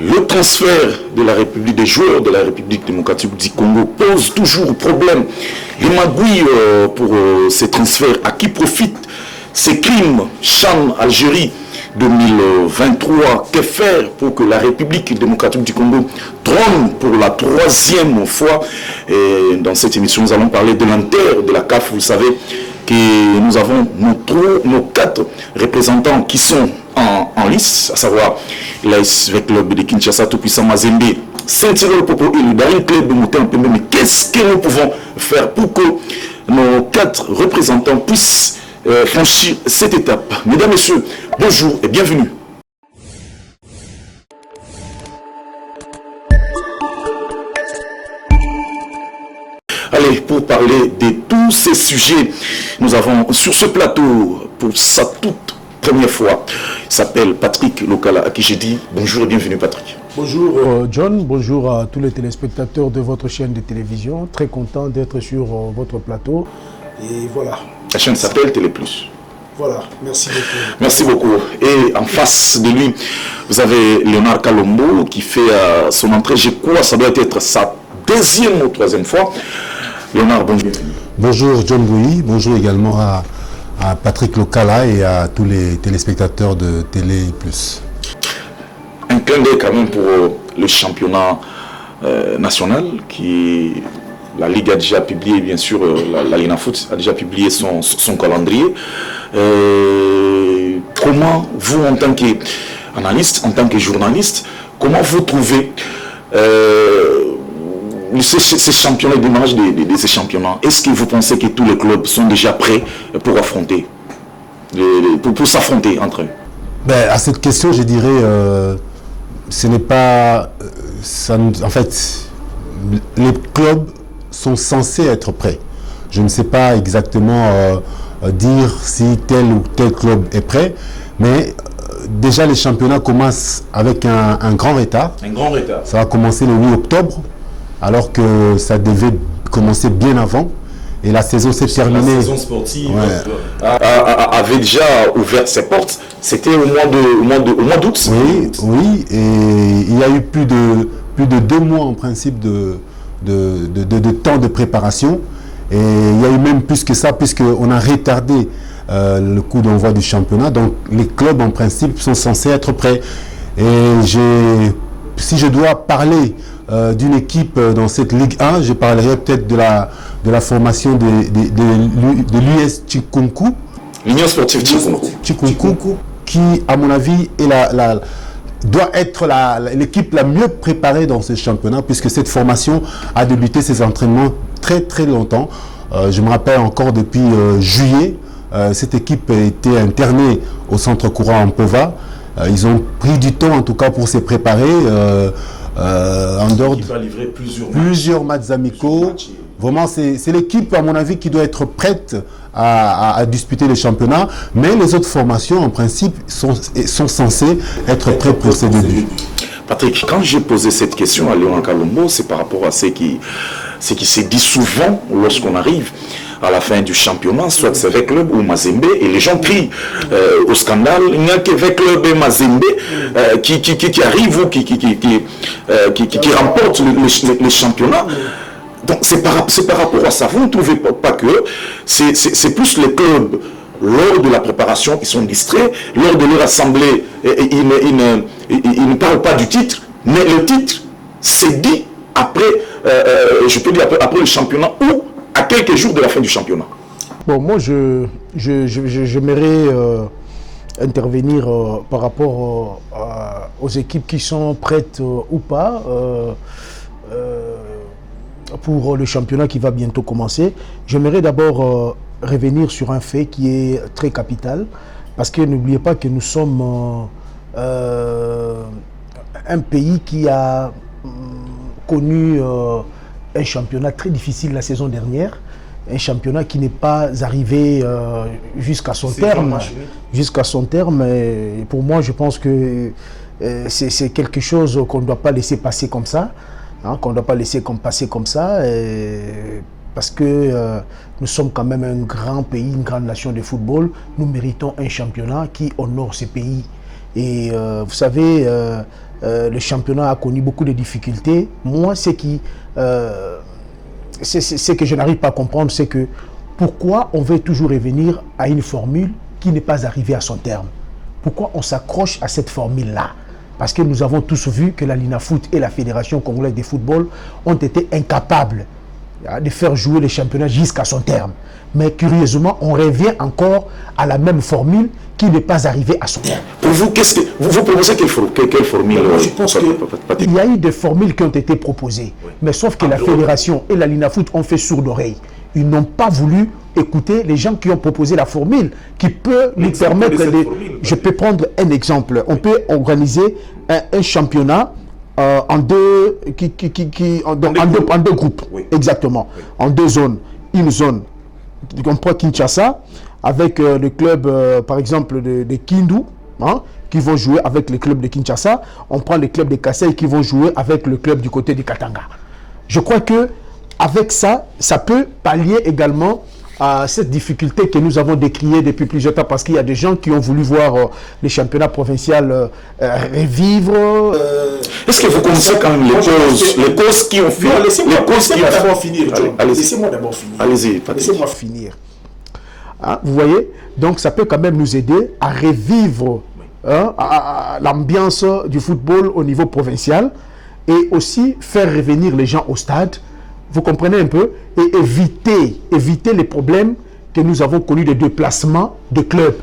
Le transfert de la République, des joueurs de la République démocratique du Congo pose toujours problème. Les magouilles pour ces transferts, à qui profitent ces crimes? Chan, Algérie 2023, que faire pour que la République démocratique du Congo trône pour la 3e fois? Et dans cette émission, nous allons parler de l'Inter, de la CAF. Vous savez que nous avons nos 4 représentants qui sont en lice, à savoir l'AS Club de Kinshasa, tout-puissant Mazembe, Saint-Tirol Popo et le Daring Club de Moutin Pembe. Mais qu'est-ce que nous pouvons faire pour que nos 4 représentants puissent franchir cette étape? Mesdames, Messieurs, bonjour et bienvenue. Allez, pour parler de tous ces sujets, nous avons sur ce plateau, pour sa toute première fois, il s'appelle Patrick Lokala, à qui j'ai dit bonjour et bienvenue Patrick. Bonjour John, bonjour à tous les téléspectateurs de votre chaîne de télévision. Très content d'être sur votre plateau. Et voilà. La chaîne s'appelle Télé Plus. Voilà, merci beaucoup. Merci beaucoup. Et en face de lui, vous avez Léonard Kalombo qui fait son entrée. Je crois que ça doit être sa 2e ou 3e fois. Léonard, bonjour. Bonjour John Bouy, bonjour également à Patrick Lokala et à tous les téléspectateurs de Télé Plus. Un clin d'œil quand même pour le championnat national qui... La Ligue a déjà publié, bien sûr, la Ligue Foot a déjà publié son calendrier. Comment vous, en tant qu'analyste, en tant que journaliste, comment vous trouvez ces championnats, le démarrage de ces championnats? Est-ce que vous pensez que tous les clubs sont déjà prêts pour affronter, pour s'affronter entre eux? Ben, à cette question, je dirais, ce n'est pas... en fait, les clubs sont censés être prêts. Je ne sais pas exactement dire si tel ou tel club est prêt, mais déjà les championnats commencent avec un grand retard. Un grand retard. Ça va commencer le 8 octobre, alors que ça devait commencer bien avant. Et la saison s'est terminée. La saison sportive avait déjà ouvert ses portes. C'était au mois d'août. Oui, et il y a eu plus de 2 mois en principe de temps de préparation, et il y a eu même plus que ça, puisqu'on a retardé le coup d'envoi du championnat. Donc les clubs en principe sont censés être prêts, et si je dois parler d'une équipe dans cette Ligue 1, je parlerai peut-être de la formation de l'US Chikunku, l'Union sportive Chikunku, qui à mon avis est doit être l'équipe la mieux préparée dans ce championnat, puisque cette formation a débuté ses entraînements très très longtemps. Je me rappelle encore depuis juillet, cette équipe a été internée au centre courant en Pova. Ils ont pris du temps en tout cas pour se préparer. En dehors qui va livrer plusieurs matchs amicaux. Vraiment, c'est l'équipe, à mon avis, qui doit être prête à disputer le championnat. Mais les autres formations, en principe, sont censées être prêtes pour ces débuts. Patrick, quand j'ai posé cette question à Léon Kalombo, c'est par rapport à ce qui s'est dit souvent lorsqu'on arrive à la fin du championnat, soit c'est avec Club ou Mazembe, et les gens crient au scandale. Il n'y a qu'avec Club et Mazembe qui arrivent ou qui remportent le championnat. Donc c'est par rapport à ça. Vous ne trouvez pas que c'est plus les clubs, lors de la préparation, qui sont distraits, lors de leur assemblée, ils ne parlent pas du titre, mais le titre c'est dit après, je peux dire après le championnat ou à quelques jours de la fin du championnat. Bon, moi j'aimerais intervenir par rapport aux équipes qui sont prêtes ou pas pour le championnat qui va bientôt commencer. J'aimerais d'abord revenir sur un fait qui est très capital, parce que n'oubliez pas que nous sommes un pays qui a connu un championnat très difficile la saison dernière, un championnat qui n'est pas arrivé jusqu'à son terme. Jusqu'à son terme, et pour moi, je pense que c'est quelque chose qu'on ne doit pas laisser passer comme ça, hein, qu'on ne doit pas laisser passer comme ça, parce que nous sommes quand même un grand pays, une grande nation de football. Nous méritons un championnat qui honore ce pays. Et vous savez, le championnat a connu beaucoup de difficultés. Moi, ce que je n'arrive pas à comprendre, c'est que pourquoi on veut toujours revenir à une formule qui n'est pas arrivée à son terme? Pourquoi on s'accroche à cette formule-là? Parce que nous avons tous vu que la Linafoot et la Fédération congolaise de football ont été incapables de faire jouer le championnat jusqu'à son terme. Mais curieusement, on revient encore à la même formule qui n'est pas arrivée à son terme. Pour vous, vous proposez quelle formule? Moi, je pense qu'il y a eu des formules qui ont été proposées. Oui. Mais sauf que la Fédération et la Linafoot ont fait sourde oreille. Ils n'ont pas voulu écouter les gens qui ont proposé la formule qui peut nous permettre de... Je peux prendre un exemple. On peut organiser un championnat en deux groupes. Oui. Exactement. Oui. En deux zones. Une zone qui comprend Kinshasa avec le club, par exemple, de Kindu, qui vont jouer avec le club de Kinshasa. On prend les clubs de Kassai qui vont jouer avec le club du côté du Katanga. Je crois que avec ça, ça peut pallier également à cette difficulté que nous avons décriée depuis plusieurs temps, parce qu'il y a des gens qui ont voulu voir les championnats provinciaux revivre. Est-ce que vous connaissez quand même les causes qui ont fait... Laissez-moi d'abord finir. Laissez-moi d'abord finir. Allez-y, laissez-moi finir. Vous voyez? Donc ça peut quand même nous aider à revivre à l'ambiance du football au niveau provincial et aussi faire revenir les gens au stade. Vous comprenez un peu? Et éviter les problèmes que nous avons connus de déplacement de clubs.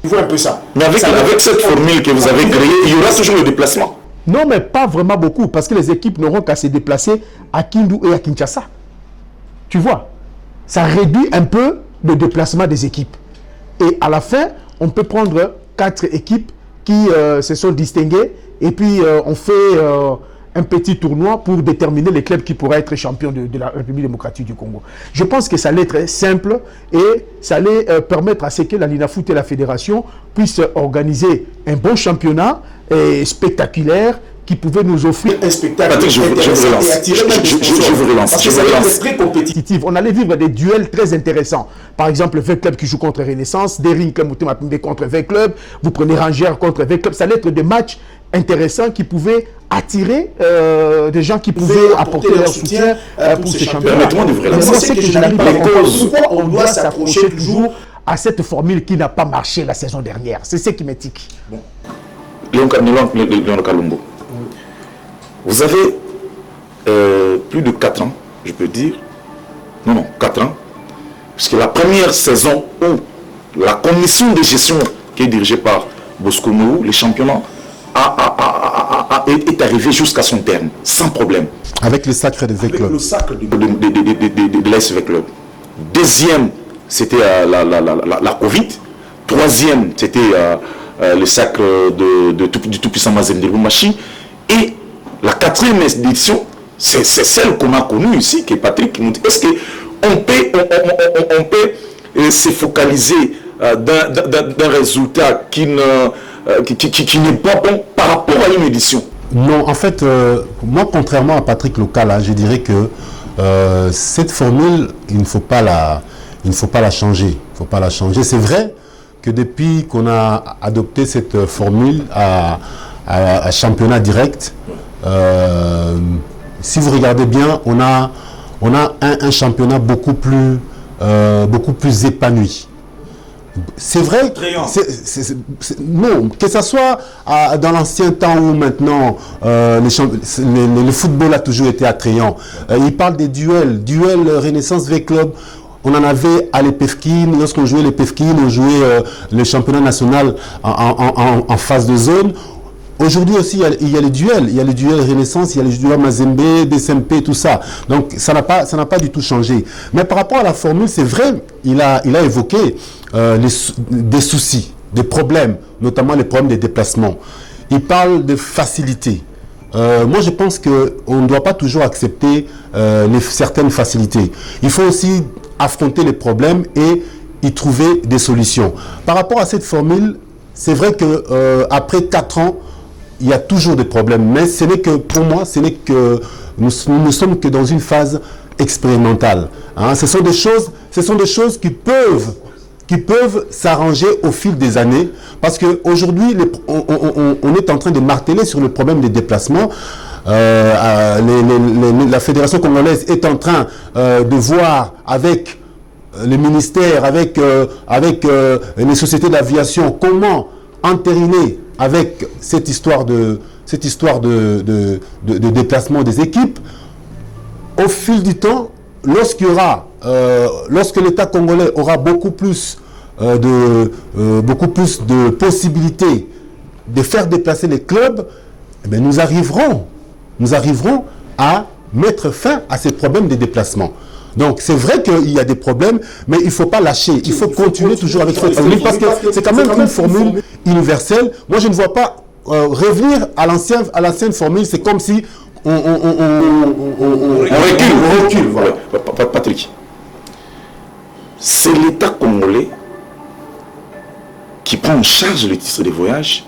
Vous voyez un peu ça. Mais avec cette formule que vous avez créée, il y aura toujours le déplacement. Non, mais pas vraiment beaucoup, parce que les équipes n'auront qu'à se déplacer à Kindu et à Kinshasa. Tu vois? Ça réduit un peu le déplacement des équipes. Et à la fin, on peut prendre 4 équipes qui se sont distinguées et puis on fait... un petit tournoi pour déterminer les clubs qui pourraient être champions de la République démocratique du Congo. Je pense que ça allait être simple et ça allait permettre à ce que la Linafoot et la Fédération puissent organiser un bon championnat spectaculaire qui pouvait nous offrir un spectacle. Je vous relance. Très compétitif. On allait vivre des duels très intéressants. Par exemple, 20 clubs qui jouent contre Renaissance, Dering contre 20 clubs, vous prenez Rangers contre 20 clubs. Ça allait être des matchs intéressants qui pouvaient attirer des gens qui pouvaient apporter leur soutien pour ces championnats. Permettez-moi de vous relancer. C'est que je n'arrive pas à comprendre pourquoi on doit s'accrocher toujours à cette formule qui n'a pas marché la saison dernière. C'est ce qui m'étique. Bon. Léon Kalumbo. Vous avez plus de 4 ans, je peux dire. Non, 4 ans. Puisque la première saison où la commission de gestion qui est dirigée par Bosco Mou, les championnats, est arrivé jusqu'à son terme, sans problème. Avec le sacre des clubs. Le sacre de l'ASV Club. Deuxième, c'était la Covid. Troisième, c'était le sacre du tout-puissant Mazem Lubumbashi. Et la 4e édition, c'est celle qu'on a connue ici, que Patrick nous dit. Est-ce qu'on peut se focaliser d'un résultat qui n'est pas bon par rapport à une édition? Non, en fait, moi, contrairement à Patrick Lokala, je dirais que cette formule, il ne faut pas la changer. Il ne faut pas la changer. C'est vrai que depuis qu'on a adopté cette formule à championnat direct, si vous regardez bien, on a un championnat beaucoup plus épanoui. C'est vrai, non, que ce soit dans l'ancien temps ou maintenant, le football a toujours été attrayant. Il parle des duels Renaissance V-Club. On en avait à l'EPFKIN, lorsqu'on jouait l'EPFKIN, on jouait le championnat national en phase de zone. Aujourd'hui aussi, il y a les duels. Il y a les duels Renaissance, il y a les duels Mazembe, DSMP, tout ça. Donc, ça n'a pas du tout changé. Mais par rapport à la formule, c'est vrai, il a évoqué des soucis, des problèmes, notamment les problèmes des déplacements. Il parle de facilité. Moi, je pense qu'on ne doit pas toujours accepter certaines facilités. Il faut aussi affronter les problèmes et y trouver des solutions. Par rapport à cette formule, c'est vrai que après 4 ans, il y a toujours des problèmes. Mais ce n'est que, pour moi, nous ne sommes que dans une phase expérimentale. Hein. Ce sont des choses qui peuvent qui peuvent s'arranger au fil des années, parce qu'aujourd'hui, on est en train de marteler sur le problème des déplacements. La Fédération congolaise est en train de voir avec les ministères, avec les sociétés d'aviation, comment entériner avec cette histoire de déplacement des équipes. Au fil du temps, lorsque l'État congolais aura beaucoup plus de possibilités de faire déplacer les clubs, eh bien, nous arriverons à mettre fin à ces problèmes de déplacement. Donc c'est vrai qu'il y a des problèmes, mais il ne faut pas lâcher. Il faut continuer toujours avec cette formule, parce que c'est quand même une formule universelle. Moi, je ne vois pas revenir à l'ancienne formule. C'est comme si on recule. Voilà. Patrick, c'est l'État congolais qui prend en charge le titre de voyage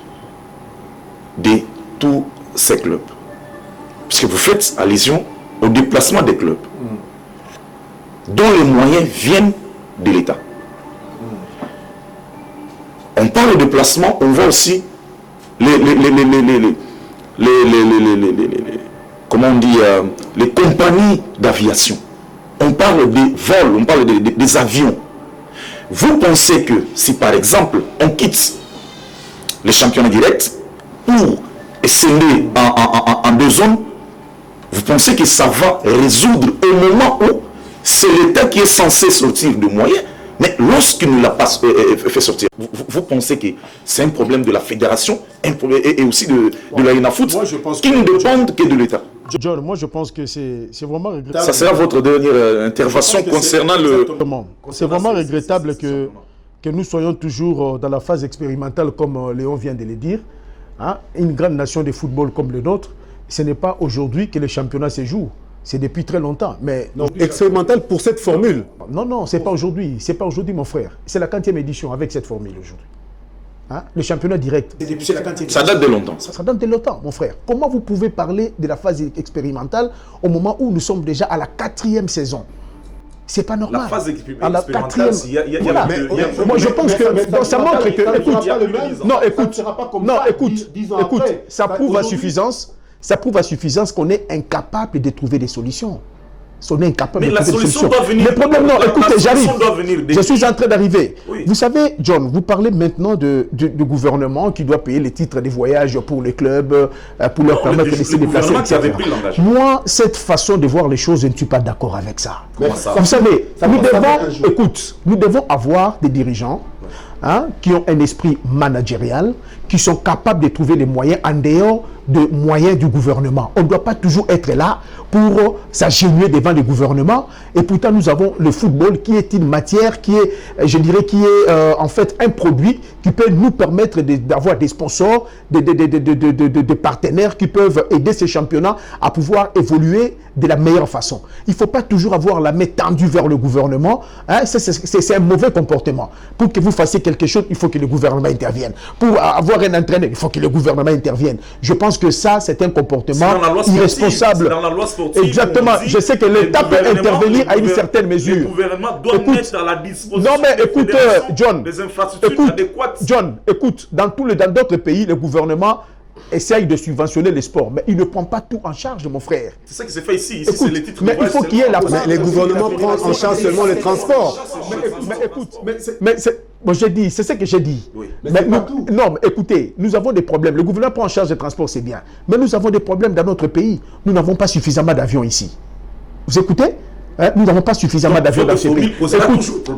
de tous ces clubs. Puisque vous faites allusion au déplacement des clubs, dont les moyens viennent de l'État. On parle de déplacement, on voit aussi comment on dit, les compagnies d'aviation. On parle des vols, on parle des avions. Vous pensez que si par exemple on quitte les championnats directs pour scinder en deux zones, vous pensez que ça va résoudre au moment où c'est l'État qui est censé sortir de moyens, mais lorsqu'il ne l'a pas fait sortir, vous pensez que c'est un problème de la fédération et aussi de la UNAFOOT qui ne dépendent que de l'État? John, moi je pense que c'est vraiment regrettable. Ça sera votre dernière intervention concernant le... C'est vraiment regrettable que nous soyons toujours dans la phase expérimentale, comme Léon vient de le dire. Hein? Une grande nation de football comme le nôtre, ce n'est pas aujourd'hui que le championnat se joue. C'est depuis très longtemps. Mais non, expérimental pour cette formule. Non, c'est pas aujourd'hui. C'est pas aujourd'hui, mon frère. C'est la 40e édition avec cette formule aujourd'hui. Hein? Le championnat direct. Ça date de longtemps. Ça date de longtemps, mon frère. Comment vous pouvez parler de la phase expérimentale au moment où nous sommes déjà à la 4e saison? C'est pas normal. La phase expérimentale, moi je pense que ça montre que... Écoute, ça prouve à suffisance. Ça prouve à suffisance qu'on est incapable de trouver des solutions. On est incapable de trouver des solutions. Le problème, non, écoutez, j'arrive. Je suis en train d'arriver. Oui. Vous savez, John, vous parlez maintenant du gouvernement qui doit payer les titres de voyage pour les clubs, pour leur permettre de se déplacer, etc. Moi, cette façon de voir les choses, je ne suis pas d'accord avec ça. Vous savez, nous devons avoir des dirigeants qui ont un esprit managérial, qui sont capables de trouver les moyens en dehors des moyens du gouvernement. On ne doit pas toujours être là pour s'agenouiller devant le gouvernement. Et pourtant, nous avons le football qui est une matière qui est, je dirais, qui est en fait un produit qui peut nous permettre d'avoir des sponsors, des partenaires qui peuvent aider ces championnats à pouvoir évoluer de la meilleure façon. Il ne faut pas toujours avoir la main tendue vers le gouvernement. Hein? C'est un mauvais comportement. Pour que vous fassiez quelque chose, il faut que le gouvernement intervienne. Pour avoir un entraîneur, il faut que le gouvernement intervienne. Je pense que ça, c'est un comportement irresponsable. Dans la loi sportive, exactement. Je sais que l'État peut intervenir à une certaine mesure. Le gouvernement doit mettre à la disposition des infrastructures adéquates. John, écoute, dans d'autres pays, le gouvernement essaye de subventionner les sports, mais il ne prend pas tout en charge, mon frère. C'est ça qui s'est fait ici. Ici, c'est les titres. Mais il faut qu'il y ait la... Les gouvernements prennent en charge seulement les transports. Bon, j'ai dit, c'est ce que j'ai dit. Oui. Mais écoutez, nous avons des problèmes. Le gouvernement prend en charge les transports, c'est bien. Mais nous avons des problèmes dans notre pays. Nous n'avons pas suffisamment d'avions ici. Vous écoutez? Nous n'avons pas suffisamment d'avions dans ce pays.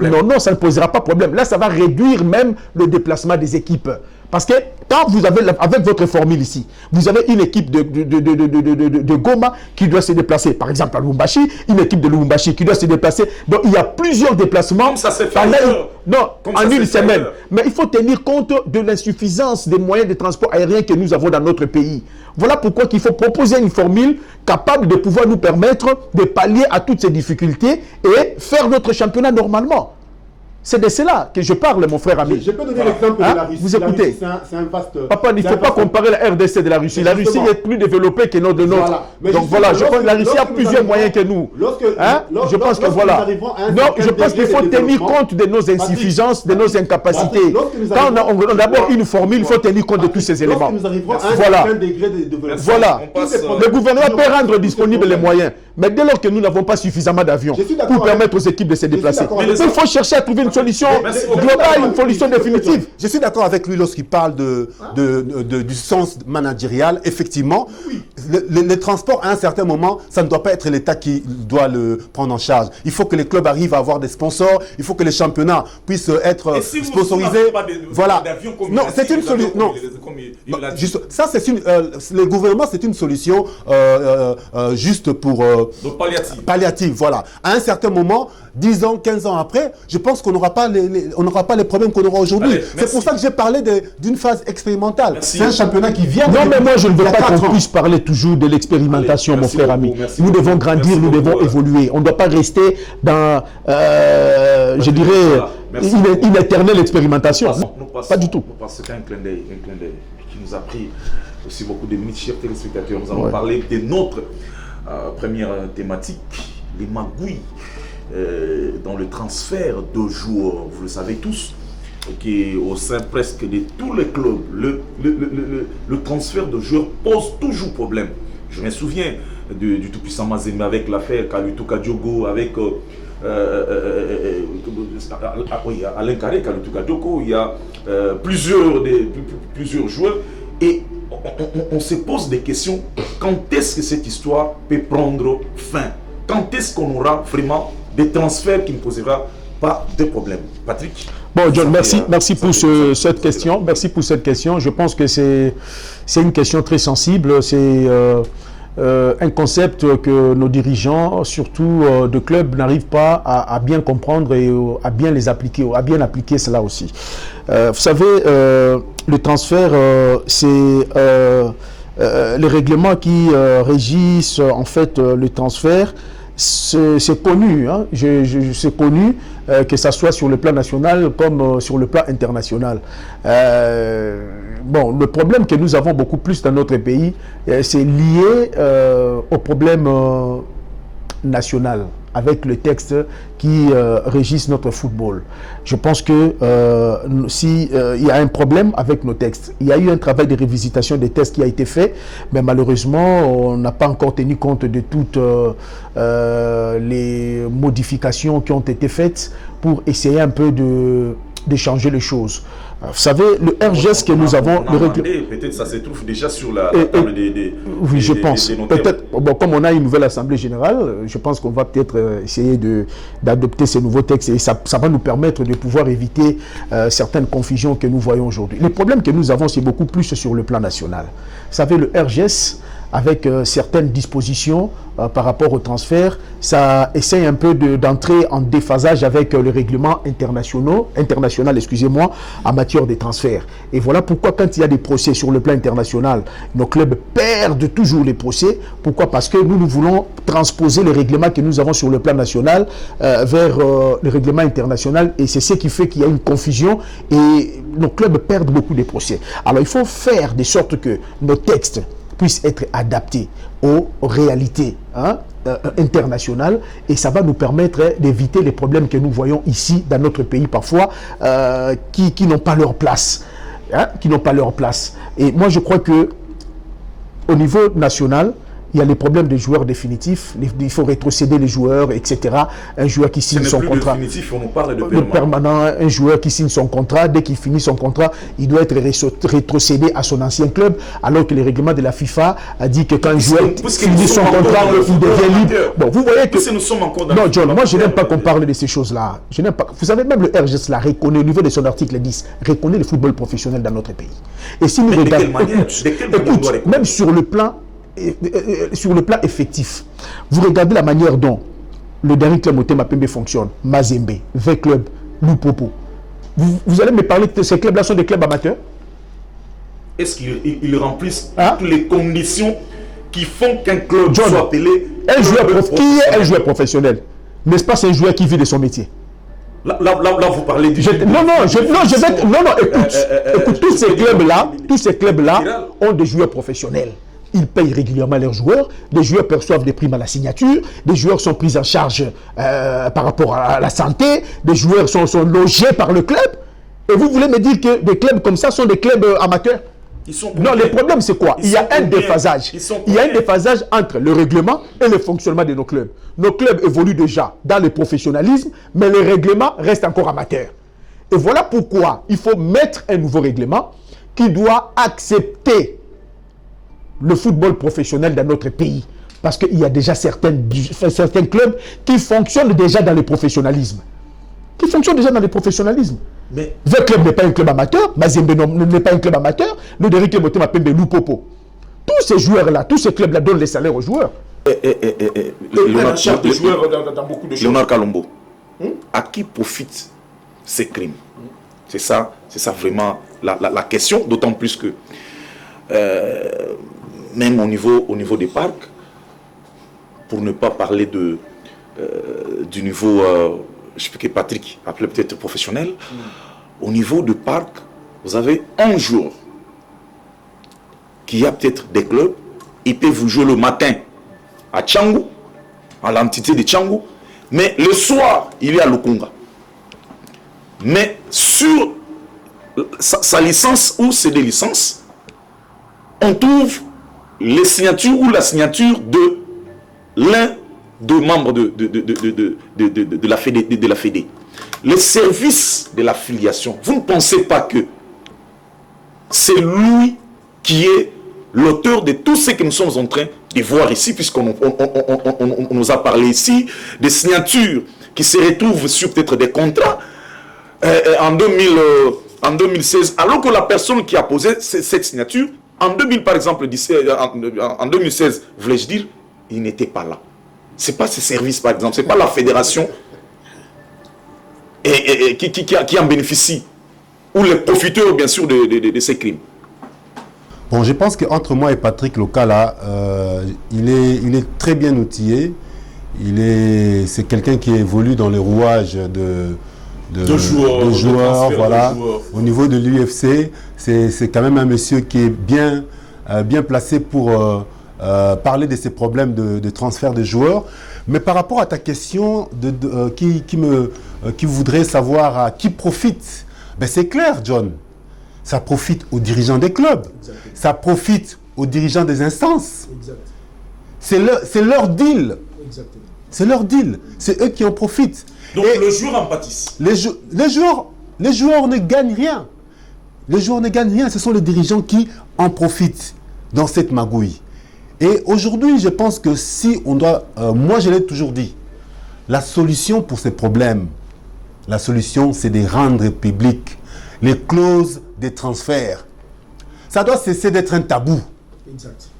Non, ça ne posera pas de problème. Là, ça va réduire même le déplacement des équipes. Parce que quand vous avez, avec votre formule ici, vous avez une équipe de Goma qui doit se déplacer, par exemple à Lubumbashi, une équipe de Lubumbashi qui doit se déplacer. Donc il y a plusieurs déplacements en une semaine. Mais il faut tenir compte de l'insuffisance des moyens de transport aérien que nous avons dans notre pays. Voilà pourquoi il faut proposer une formule capable de pouvoir nous permettre de pallier à toutes ces difficultés et faire notre championnat normalement. C'est de cela que je parle, mon frère ami. Je peux donner l'exemple de la Russie. Vous écoutez. C'est un vaste... Papa, il ne faut pas comparer la RDC de la Russie. La Russie est plus développée que notre. Voilà. Donc voilà, je pense que la Russie a plusieurs moyens que nous. Je pense que voilà. Non, je pense qu'il faut tenir compte de nos insuffisances, de nos incapacités. Quand on a d'abord une formule, il faut tenir compte de tous ces éléments. Voilà. Voilà. Le gouvernement peut rendre disponibles les moyens. Mais dès lors que nous n'avons pas suffisamment d'avions pour permettre aux équipes de se déplacer, il faut chercher à trouver une solution globale, une solution définitive. Je suis d'accord avec lui lorsqu'il parle du sens managérial. Effectivement, les transports, à un certain moment, ça ne doit pas être l'État qui doit le prendre en charge. Il faut que les clubs arrivent à avoir des sponsors. Il faut que les championnats puissent être sponsorisés. Voilà. Non, c'est une solution. Non. Ça, c'est une. Le gouvernement, c'est une solution juste pour. Palliative, voilà. À un certain moment, 10 ans, 15 ans après, je pense qu'on n'aura pas les problèmes qu'on aura aujourd'hui. C'est pour ça que j'ai parlé d'une phase expérimentale. C'est un championnat qui vient... Non, mais moi, je ne veux pas qu'on puisse parler toujours de l'expérimentation, mon frère ami. Nous devons grandir, nous devons évoluer. On ne doit pas rester dans, je dirais, une éternelle expérimentation. Pas du tout. C'est un clin d'œil qui nous a pris aussi beaucoup de minutes, chers téléspectateurs. Nous allons parler de notre première thématique, les magouilles dans le transfert de joueurs. Vous le savez tous, au sein presque de tous les clubs, le transfert de joueurs pose toujours problème. Je me souviens du tout-puissant Mazembe avec l'affaire Kalutu Kadiogo, avec Alain Carré, Kalutu Kadiogo, il y a plusieurs joueurs. Et on se pose des questions. Quand est-ce que cette histoire peut prendre fin? Quand est-ce qu'on aura vraiment des transferts qui ne posera pas de problème? Patrick? Bon, John, merci pour cette question. Merci pour cette question. Je pense que c'est une question très sensible. C'est un concept que nos dirigeants, surtout de clubs, n'arrivent pas à bien comprendre et à bien les appliquer, à bien appliquer cela aussi. Vous savez, le transfert, c'est les règlements qui régissent en fait le transfert. C'est connu, hein? C'est connu que ça soit sur le plan national comme sur le plan international. Bon, le problème que nous avons beaucoup plus dans notre pays, c'est lié au problème national, avec le texte qui régisse notre football. Je pense que si il y a un problème avec nos textes, il y a eu un travail de révisitation des textes qui a été fait, mais malheureusement, on n'a pas encore tenu compte de toutes les modifications qui ont été faites pour essayer un peu de changer les choses. Vous savez, le RGS que nous avons... Peut-être ça se trouve déjà sur la table des oui, je pense. Peut-être, bon, comme on a une nouvelle Assemblée Générale, je pense qu'on va peut-être essayer d'adopter ces nouveaux textes et ça va nous permettre de pouvoir éviter certaines confusions que nous voyons aujourd'hui. Le problème que nous avons, c'est beaucoup plus sur le plan national. Vous savez, le RGS, avec certaines dispositions par rapport au transfert, ça essaye un peu d'entrer en déphasage avec le règlement international, excusez-moi, en matière de transferts. Et voilà pourquoi quand il y a des procès sur le plan international, nos clubs perdent toujours les procès. Pourquoi? Parce que nous voulons transposer les règlements que nous avons sur le plan national vers le règlement international et c'est ce qui fait qu'il y a une confusion et nos clubs perdent beaucoup de procès. Alors il faut faire de sorte que nos textes puissent être adaptés aux réalités internationales et ça va nous permettre d'éviter les problèmes que nous voyons ici dans notre pays parfois qui n'ont pas leur place. Qui n'ont pas leur place. Et moi je crois que au niveau national, il y a les problèmes des joueurs définitifs, il faut rétrocéder les joueurs, etc. Un joueur qui signe son contrat. Définitif, on nous parle de permanent. Un joueur qui signe son contrat, dès qu'il finit son contrat, il doit être rétrocédé à son ancien club, alors que les règlements de la FIFA a dit que quand un joueur finit son contrat, il devient libre. Bon, vous voyez que... nous sommes encore dans non, John, moi je n'aime pas qu'on parle de ces choses-là. Je n'aime pas. Vous savez, même le RGS là reconnaît, au niveau de son article 10, reconnaît le football professionnel dans notre pays. Et si nous regardons... Écoute, même sur le plan effectif, vous regardez la manière dont le dernier club Motema Pembe fonctionne, Mazembe, V-Club, Lupopo. Vous allez me parler que ces clubs-là sont des clubs amateurs? Est-ce qu'ils remplissent toutes les conditions qui font qu'un club soit appelé un joueur qui est un joueur professionnel? N'est-ce pas, c'est un joueur qui vit de son métier? Là, vous parlez du... Écoute, tous ces clubs-là ont des joueurs professionnels. Ils payent régulièrement leurs joueurs, les joueurs perçoivent des primes à la signature, les joueurs sont pris en charge par rapport à la santé, les joueurs sont logés par le club. Et vous voulez me dire que des clubs comme ça sont des clubs amateurs? Non, le problème c'est quoi? Il y a un déphasage. Il y a un déphasage entre le règlement et le fonctionnement de nos clubs. Nos clubs évoluent déjà dans le professionnalisme, mais le règlement reste encore amateur. Et voilà pourquoi il faut mettre un nouveau règlement qui doit accepter le football professionnel dans notre pays. Parce qu'il y a déjà certains clubs qui fonctionnent déjà dans le professionnalisme. Mais le club n'est pas un club amateur, Mazembe n'est pas un club amateur, le Derrick Motema Pembe Lupopo. Tous ces joueurs-là, tous ces clubs-là donnent les salaires aux joueurs. Léonard Kalombo, à qui profitent ces crimes? C'est ça vraiment la question, d'autant plus que même au niveau des parcs, pour ne pas parler du niveau, je sais que Patrick appelait peut-être professionnel, au niveau du parc, vous avez un jour qui a peut-être des clubs, ils peuvent vous jouer le matin à Tchangou, à l'entité de Tchangou, mais le soir, il est à Lukunga. Mais sur sa licence ou ses des licences, on trouve les signatures ou la signature de l'un des membres de la Fédé. Le service de l'affiliation, vous ne pensez pas que c'est lui qui est l'auteur de tout ce que nous sommes en train de voir ici, puisqu'on nous a parlé ici des signatures qui se retrouvent sur peut-être des contrats en 2016, alors que la personne qui a posé cette signature, en 2000 par exemple, en 2016, voulais-je dire, il n'était pas là. Ce n'est pas ces services par exemple, ce n'est pas la fédération qui en bénéficie, ou les profiteurs bien sûr de ces crimes. Bon, je pense qu'entre moi et Patrick Lokala, il est très bien outillé. C'est quelqu'un qui évolue dans le rouage de joueurs, voilà. Au niveau de l'UFC, c'est quand même un monsieur qui est bien placé pour parler de ces problèmes de transfert de joueurs. Mais par rapport à ta question, qui voudrait savoir à qui profite, ben c'est clair, John. Ça profite aux dirigeants des clubs. Exactement. Ça profite aux dirigeants des instances. C'est leur deal. Exactement. C'est leur deal. C'est eux qui en profitent. Donc le joueur en pâtisse. Les joueurs ne gagnent rien. Les joueurs ne gagnent rien. Ce sont les dirigeants qui en profitent dans cette magouille. Et aujourd'hui, je pense que si on doit... moi, je l'ai toujours dit. La solution pour ces problèmes, la solution, c'est de rendre public les clauses des transferts. Ça doit cesser d'être un tabou. Exact.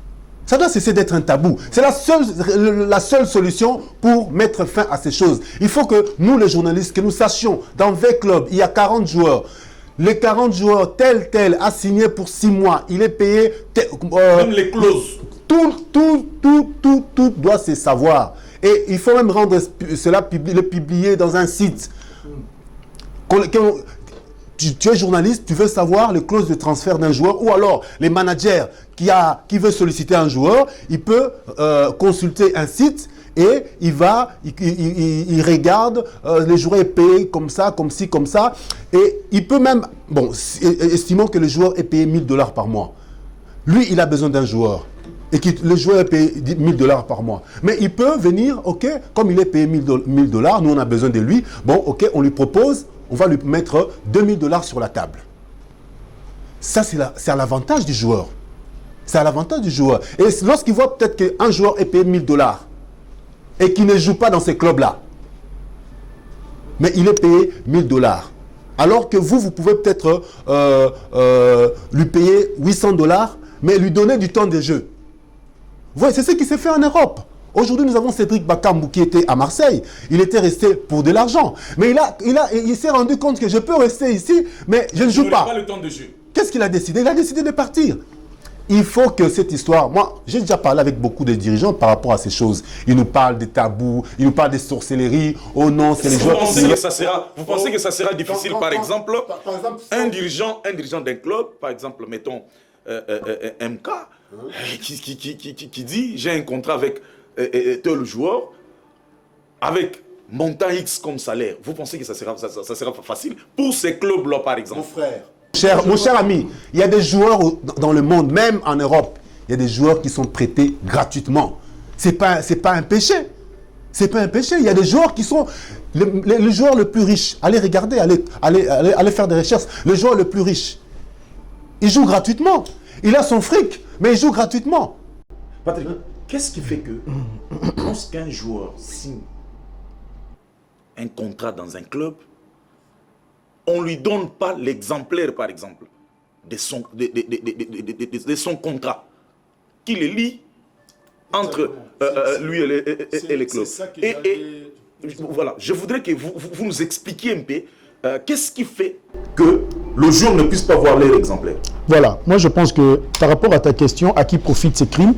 Ça doit cesser d'être un tabou. C'est la seule solution pour mettre fin à ces choses. Il faut que nous, les journalistes, que nous sachions, dans 20 clubs, il y a 40 joueurs. Les 40 joueurs, tel a signé pour 6 mois. Il est payé... même les clauses. Tout doit se savoir. Et il faut même rendre cela le publier dans un site. Tu es journaliste, tu veux savoir les clauses de transfert d'un joueur, ou alors les managers qui veut solliciter un joueur, il peut consulter un site et il regarde les joueurs payés comme ça, comme ci, comme ça, et il peut même, estimons que le joueur est payé $1000 par mois. Lui, il a besoin d'un joueur. Et que le joueur est payé $1000 par mois. Mais il peut venir, ok, comme il est payé $1000, nous on a besoin de lui, bon, ok, on lui propose, on va lui mettre $2000 sur la table. Ça, c'est à l'avantage du joueur. C'est à l'avantage du joueur. Et lorsqu'il voit peut-être qu'un joueur est payé $1000 et qu'il ne joue pas dans ces clubs-là, mais il est payé $1000. Alors que vous pouvez peut-être lui payer $800, mais lui donner du temps de jeu. Vous voyez, c'est ce qui s'est fait en Europe. Aujourd'hui, nous avons Cédric Bakambu qui était à Marseille. Il était resté pour de l'argent. Mais il s'est rendu compte que je peux rester ici, mais je ne joue pas. Le temps de jeu. Qu'est-ce qu'il a décidé? Il a décidé de partir. il faut que cette histoire... Moi, j'ai déjà parlé avec beaucoup de dirigeants par rapport à ces choses. Ils nous parlent des tabous, ils nous parlent des sorcelleries. Oh non, c'est les joueurs... Vous pensez que ça sera difficile, par exemple, un dirigeant d'un club, par exemple, mettons, MK, qui dit, j'ai un contrat avec tel joueur, avec montant X comme salaire. Vous pensez que ça sera facile pour ces clubs-là, par exemple? Mon cher ami, il y a des joueurs dans le monde, même en Europe, il y a des joueurs qui sont traités gratuitement. C'est pas un péché. C'est pas un péché. Il y a des joueurs qui sont le joueur le plus riche. Allez regarder, allez faire des recherches. Le joueur le plus riche, il joue gratuitement. Il a son fric, mais il joue gratuitement. Patrick, qu'est-ce qui fait que lorsqu'un joueur signe un contrat dans un club, on ne lui donne pas l'exemplaire, par exemple, de son contrat, qu'il lit entre lui et les clubs. Voilà, je voudrais que vous nous expliquiez un peu qu'est-ce qui fait que le joueur ne puisse pas voir leur exemplaire. Voilà, moi je pense que par rapport à ta question, à qui profitent ces crimes,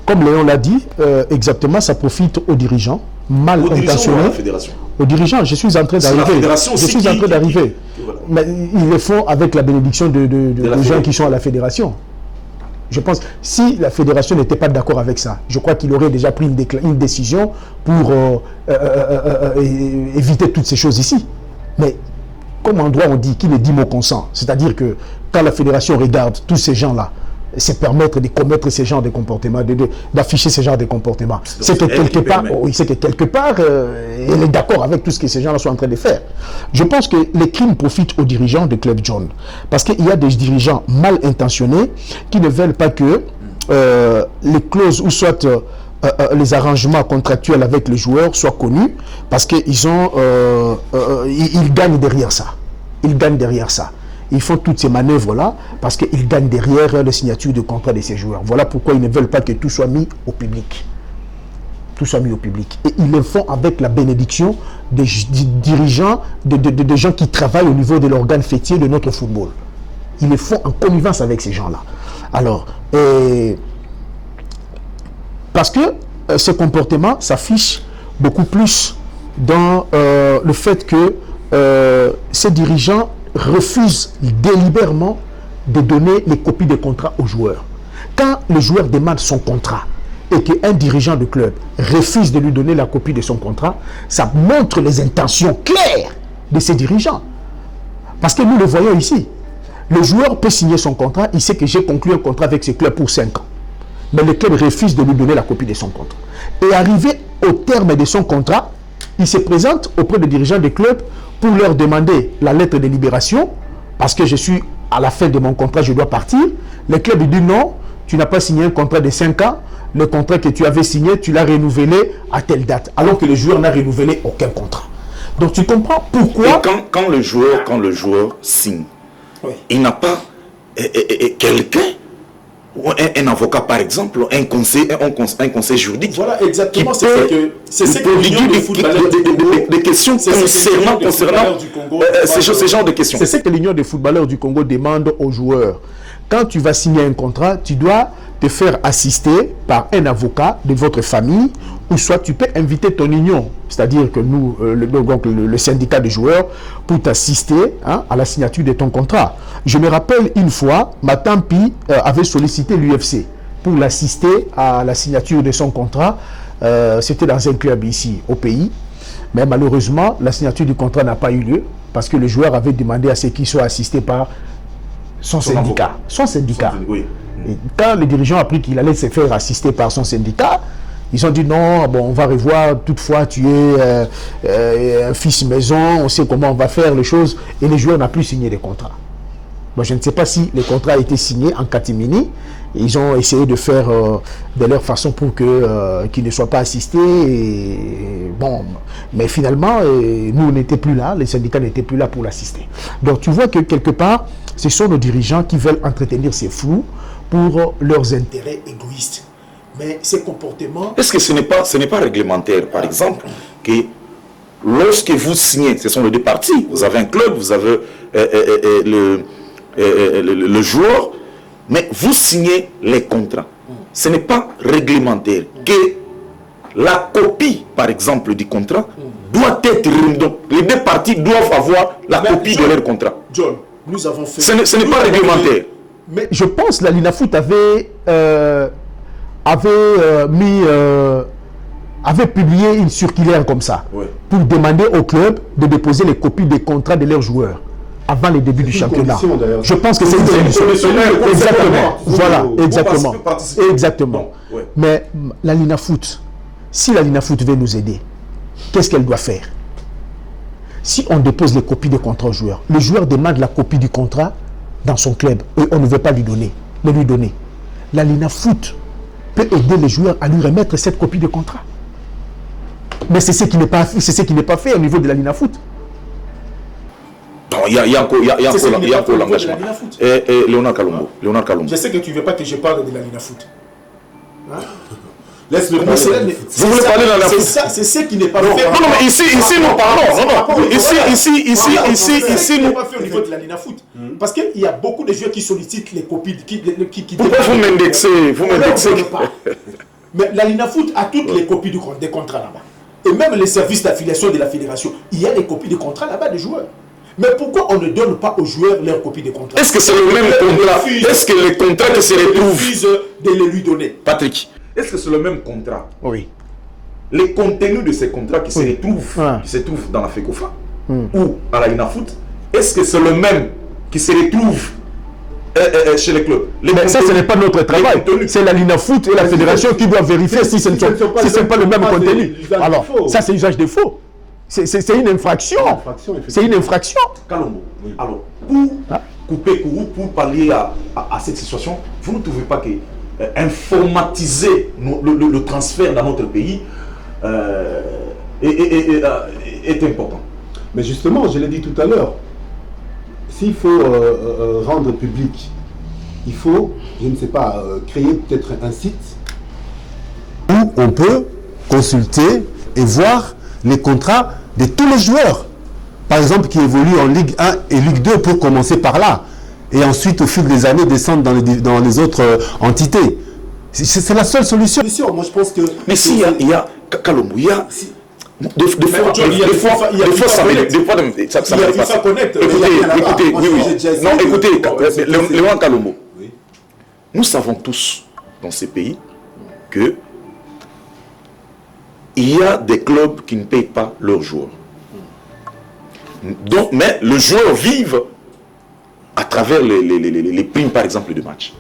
comme Léon l'a dit, exactement, ça profite aux dirigeants, mal intentionnés. Aux dirigeants, je suis en train d'arriver. Voilà. Mais ils le font avec la bénédiction de gens qui sont à la fédération. Je pense, si la fédération n'était pas d'accord avec ça, je crois qu'il aurait déjà pris une décision pour éviter toutes ces choses ici. Mais comme en droit on dit qu'il est dit mot consent, c'est-à-dire que quand la fédération regarde tous ces gens-là, c'est permettre de commettre ce genre de comportements, d'afficher ce genre de comportements. C'est que quelque part, elle est d'accord avec tout ce que ces gens-là sont en train de faire. Je pense que les crimes profitent aux dirigeants de Club Jaune. Parce qu'il y a des dirigeants mal intentionnés qui ne veulent pas que les clauses ou soit les arrangements contractuels avec les joueurs soient connus parce qu'ils ils gagnent derrière ça. Ils gagnent derrière ça. Ils font toutes ces manœuvres-là parce qu'ils gagnent derrière les signatures de contrat de ces joueurs. Voilà pourquoi ils ne veulent pas que tout soit mis au public. Tout soit mis au public. Et ils le font avec la bénédiction des dirigeants, de gens qui travaillent au niveau de l'organe fêtier de notre football. Ils le font en connivence avec ces gens-là. Alors, parce que ce comportement s'affiche beaucoup plus dans le fait que ces dirigeants refuse délibérément de donner les copies de contrat aux joueurs. Quand le joueur demande son contrat et qu'un dirigeant de club refuse de lui donner la copie de son contrat, ça montre les intentions claires de ces dirigeants. Parce que nous le voyons ici. Le joueur peut signer son contrat, il sait que j'ai conclu un contrat avec ce club pour 5 ans. Mais le club refuse de lui donner la copie de son contrat. Et arrivé au terme de son contrat, il se présente auprès des dirigeants des clubs pour leur demander la lettre de libération, parce que je suis à la fin de mon contrat, je dois partir. Le club dit non, tu n'as pas signé un contrat de 5 ans, le contrat que tu avais signé, tu l'as renouvelé à telle date, alors que le joueur n'a renouvelé aucun contrat. Donc tu comprends pourquoi... Et quand le joueur signe, oui, il n'a pas quelqu'un, un avocat par exemple, un conseil juridique. Voilà exactement, c'est ce que l'Union des footballeurs du Congo, des questions concernant ces genres de questions. C'est ce que l'Union des footballeurs du Congo demande aux joueurs. Quand tu vas signer un contrat, tu dois te faire assister par un avocat de votre famille, ou soit tu peux inviter ton union, c'est-à-dire que nous, le syndicat de joueurs, pour t'assister à la signature de ton contrat. Je me rappelle une fois, Matampi avait sollicité l'UFC pour l'assister à la signature de son contrat. C'était dans un club ici au pays, mais malheureusement, la signature du contrat n'a pas eu lieu parce que le joueur avait demandé à ce qu'il soit assisté par son syndicat. Son syndicat. Oui. Et quand le dirigeant a appris qu'il allait se faire assister par son syndicat, ils ont dit non, bon, on va revoir, toutefois tu es un fils maison, on sait comment on va faire les choses, et les joueurs n'ont plus signé les contrats. Bon, je ne sais pas si les contrats ont été signés en catimini, ils ont essayé de faire de leur façon pour qu'ils ne soient pas assistés, et, bon, mais finalement, nous on n'était plus là, les syndicats n'étaient plus là pour l'assister. Donc tu vois que quelque part, ce sont nos dirigeants qui veulent entretenir ces flous pour leurs intérêts égoïstes. Mais ces comportements... Est-ce que ce n'est pas réglementaire, par exemple, que lorsque vous signez, ce sont les deux parties, vous avez un club, vous avez le joueur, Mais vous signez les contrats. Ce n'est pas réglementaire que la copie, par exemple, du contrat doit être... Donc, les deux parties doivent avoir la copie de leur contrat. John, nous avons fait... Ce n'est pas réglementaire. Mais je pense que la Linafoot avait publié une circulaire comme ça, pour demander au club de déposer les copies des contrats de leurs joueurs avant le début du championnat. Je pense que c'est une condition. Exactement. Voilà, exactement. Exactement. Mais la Linafoot, si la Linafoot veut nous aider, qu'est-ce qu'elle doit faire? Si on dépose les copies des contrats aux joueurs, le joueur demande la copie du contrat dans son club et on ne veut pas lui donner. La Linafoot peut aider les joueurs à lui remettre cette copie de contrat. Mais c'est ce qui n'est pas fait au niveau de la Linafoot. Non, il y a encore l'engagement. Léonard Kalombo. Je sais que tu ne veux pas que je parle de la Linafoot. Hein? Laisse-le parler. Vous voulez parler de la Linafoot? C'est ce qui n'est pas fait. Non, mais ici nous parlons. Ici nous pas fait au niveau de la Linafoot. Parce qu'il y a beaucoup de joueurs qui sollicitent les copies. Pourquoi vous m'indexez? Mais la Linafoot a toutes les copies des contrats là-bas. Et même les services d'affiliation de la fédération, il y a des copies de contrats là-bas des joueurs. Mais pourquoi on ne donne pas aux joueurs leurs copies de contrats? Est-ce que c'est le même contrat? Est-ce que les contrats qui se retrouvent de les lui donner? Patrick, est-ce que c'est le même contrat? Oui. Les contenus de ces contrats qui se retrouvent dans la FECOFA ou à la Linafoot, est-ce que c'est le même qui se retrouve chez les clubs? Mais ça, ce n'est pas notre travail. C'est la Linafoot et la fédération qui doivent vérifier si ce n'est pas le même contenu. Alors, ça, c'est usage de faux. C'est une infraction. C'est une infraction. Kalombo, alors, pour couper courroux, pour pallier à cette situation, vous ne trouvez pas que informatiser le transfert dans notre pays est important? Mais justement, je l'ai dit tout à l'heure, s'il faut rendre public, il faut, je ne sais pas, créer peut-être un site où on peut consulter et voir les contrats de tous les joueurs, par exemple, qui évoluent en Ligue 1 et Ligue 2 pour commencer par là, et ensuite au fil des années descendre dans les autres entités. C'est la seule solution. Moi, je pense que... Mais s'il y a Kalombo, il y a... Des fois, ça ne passe pas. Écoutez, Léon Kalombo, nous savons tous dans ces pays que il y a des clubs qui ne payent pas leurs joueurs. Donc, mais les joueurs vivent à travers les primes, par exemple, de match.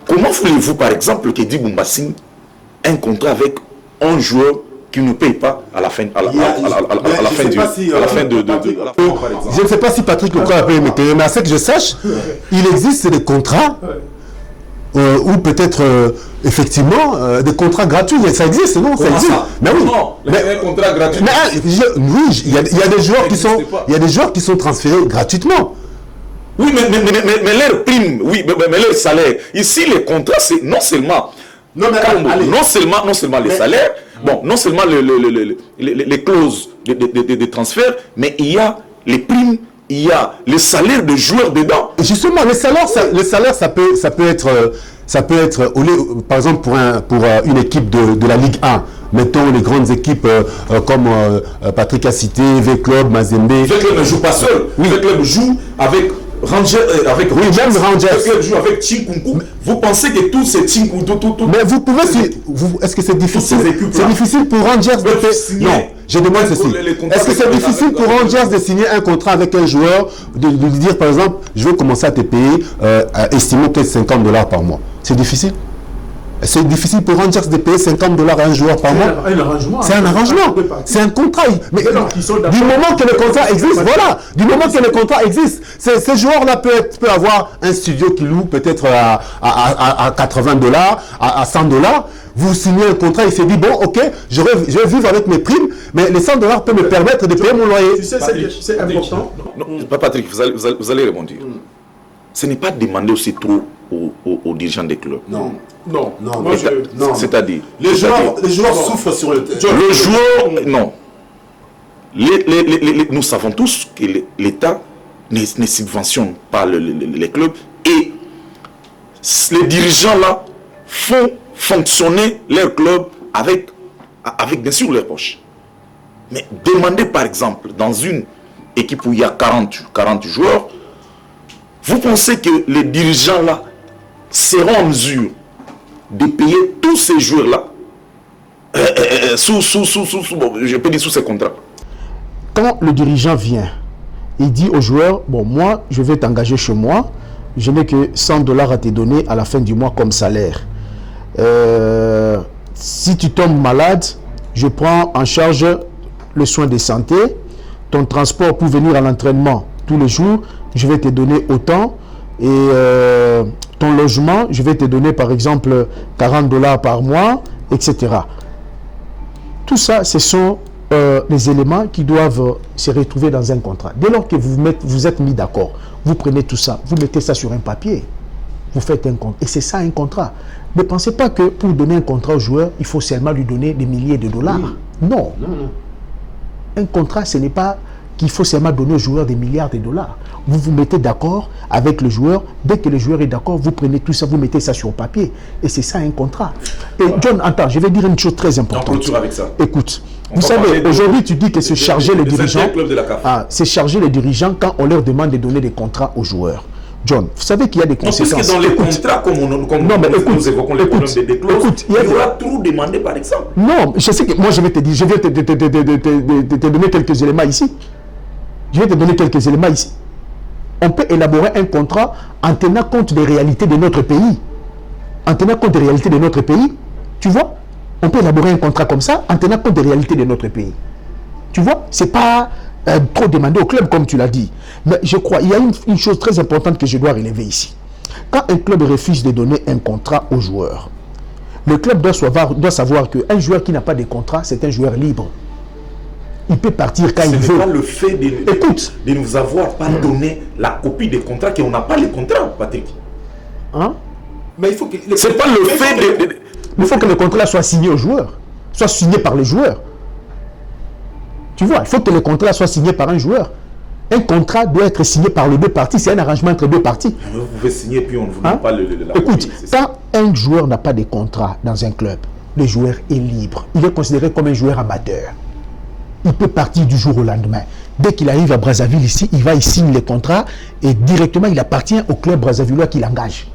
Comment voulez-vous, par exemple, que Di Boumba signe un contrat avec un joueur qui ne paye pas à la fin de Je ne sais pas si Patrick Leclerc a payé mes télés, mais à ce que je sache, il existe des contrats ou peut-être effectivement des contrats gratuits. Ça existe, non? Ça existe. Mais oui. Les contrats gratuits. Oui, il y a des joueurs qui sont transférés gratuitement. Oui, mais leur prime, oui, mais leur salaire. Ici, les contrats, c'est non seulement les salaires, bon, non seulement les clauses de transfert, mais il y a les primes, il y a les salaires de joueurs dedans. Justement, les salaires, ça peut être, par exemple, pour une équipe de la Ligue 1, mettons les grandes équipes comme Patrick a cité, V-Club, Mazembe. V-Club ne joue pas seul. Oui. V-Club joue avec Rangers, même Rangers. V-Club joue avec Chinkunku. Vous pensez que tous ces Chinkunku, mais vous pouvez, est-ce que c'est difficile? C'est difficile pour Rangers de signer. Non, je demande ceci. Est-ce que c'est difficile pour Rangers de signer un contrat avec un joueur, de lui dire par exemple, je vais commencer à te payer, estimons peut-être $50 par mois? C'est difficile? C'est difficile pour Rangers de payer $50 à un joueur par mois. C'est un arrangement. C'est un contrat. Mais du moment que le contrat existe, voilà. Du moment que le contrat existe, ces joueurs-là peut avoir un studio qui loue peut-être à $80, à $100. Vous signez un contrat, il s'est dit, bon, ok, je vais vivre avec mes primes, mais les $100 peuvent me permettre de payer mon loyer. Tu sais, c'est important. Non, Patrick, vous allez répondre. Ce n'est pas demander aussi trop aux dirigeants des clubs. Non. C'est-à-dire, les joueurs souffrent sur le terrain. Le joueur, non. Nous savons tous que l'État ne subventionne pas les clubs et les dirigeants là font fonctionner leur club avec bien sûr leurs poches. Mais demandez par exemple, dans une équipe où il y a 40 joueurs, vous pensez que les dirigeants là seront en mesure de payer tous ces joueurs là je peux dire sous ces contrats? Quand le dirigeant vient, il dit aux joueurs, bon, moi, je vais t'engager chez moi, je n'ai que 100 dollars à te donner à la fin du mois comme salaire. Si tu tombes malade, je prends en charge le soin de santé, ton transport pour venir à l'entraînement tous les jours, je vais te donner autant, et ton logement, je vais te donner par exemple 40 dollars par mois, etc. Tout ça, ce sont les éléments qui doivent se retrouver dans un contrat. Dès lors que vous êtes mis d'accord, vous prenez tout ça, vous mettez ça sur un papier, vous faites un contrat. Et c'est ça un contrat. Ne pensez pas que pour donner un contrat au joueur, il faut seulement lui donner des milliers de dollars. Oui. Non. Un contrat, ce n'est pas qu'il faut seulement donner au joueur des milliards de dollars. Vous vous mettez d'accord avec le joueur. Dès que le joueur est d'accord, vous prenez tout ça, vous mettez ça sur papier. Et c'est ça un contrat. Et John, attends, je vais dire une chose très importante. Avec ça. Écoute, vous savez, aujourd'hui, tu dis que c'est charger les dirigeants. C'est charger les dirigeants quand on leur demande de donner des contrats aux joueurs. John, vous savez qu'il y a des conséquences. Parce que dans les contrats, comme nous évoquons les problèmes des clauses, il y aura trop demandé par exemple. Non, je sais que moi je vais te dire, je vais te donner quelques éléments ici. Je vais te donner quelques éléments ici. On peut élaborer un contrat en tenant compte des réalités de notre pays. En tenant compte des réalités de notre pays, tu vois, on peut élaborer un contrat comme ça en tenant compte des réalités de notre pays. Tu vois, c'est pas trop demandé au club comme tu l'as dit. Mais je crois, il y a une chose très importante que je dois relever ici. Quand un club refuse de donner un contrat aux joueurs, le club doit savoir qu'un joueur qui n'a pas de contrat, c'est un joueur libre. Il peut partir quand il veut. Ce n'est pas le fait de nous avoir pas donné la copie des contrats, qu'on n'a pas les contrats, Patrick. Hein? Mais il faut que... C'est pas le fait de... Il faut que le contrat soit signé au joueur, soit signé par le joueur. Tu vois, il faut que le contrat soit signé par un joueur. Un contrat doit être signé par les deux parties. C'est un arrangement entre deux parties. Vous pouvez signer puis on ne vous donne pas la Écoute, copie, quand un joueur n'a pas de contrat dans un club, le joueur est libre. Il est considéré comme un joueur amateur. Il peut partir du jour au lendemain. Dès qu'il arrive à Brazzaville ici, il signe les contrats et directement il appartient au club brazzavillois qui l'engage.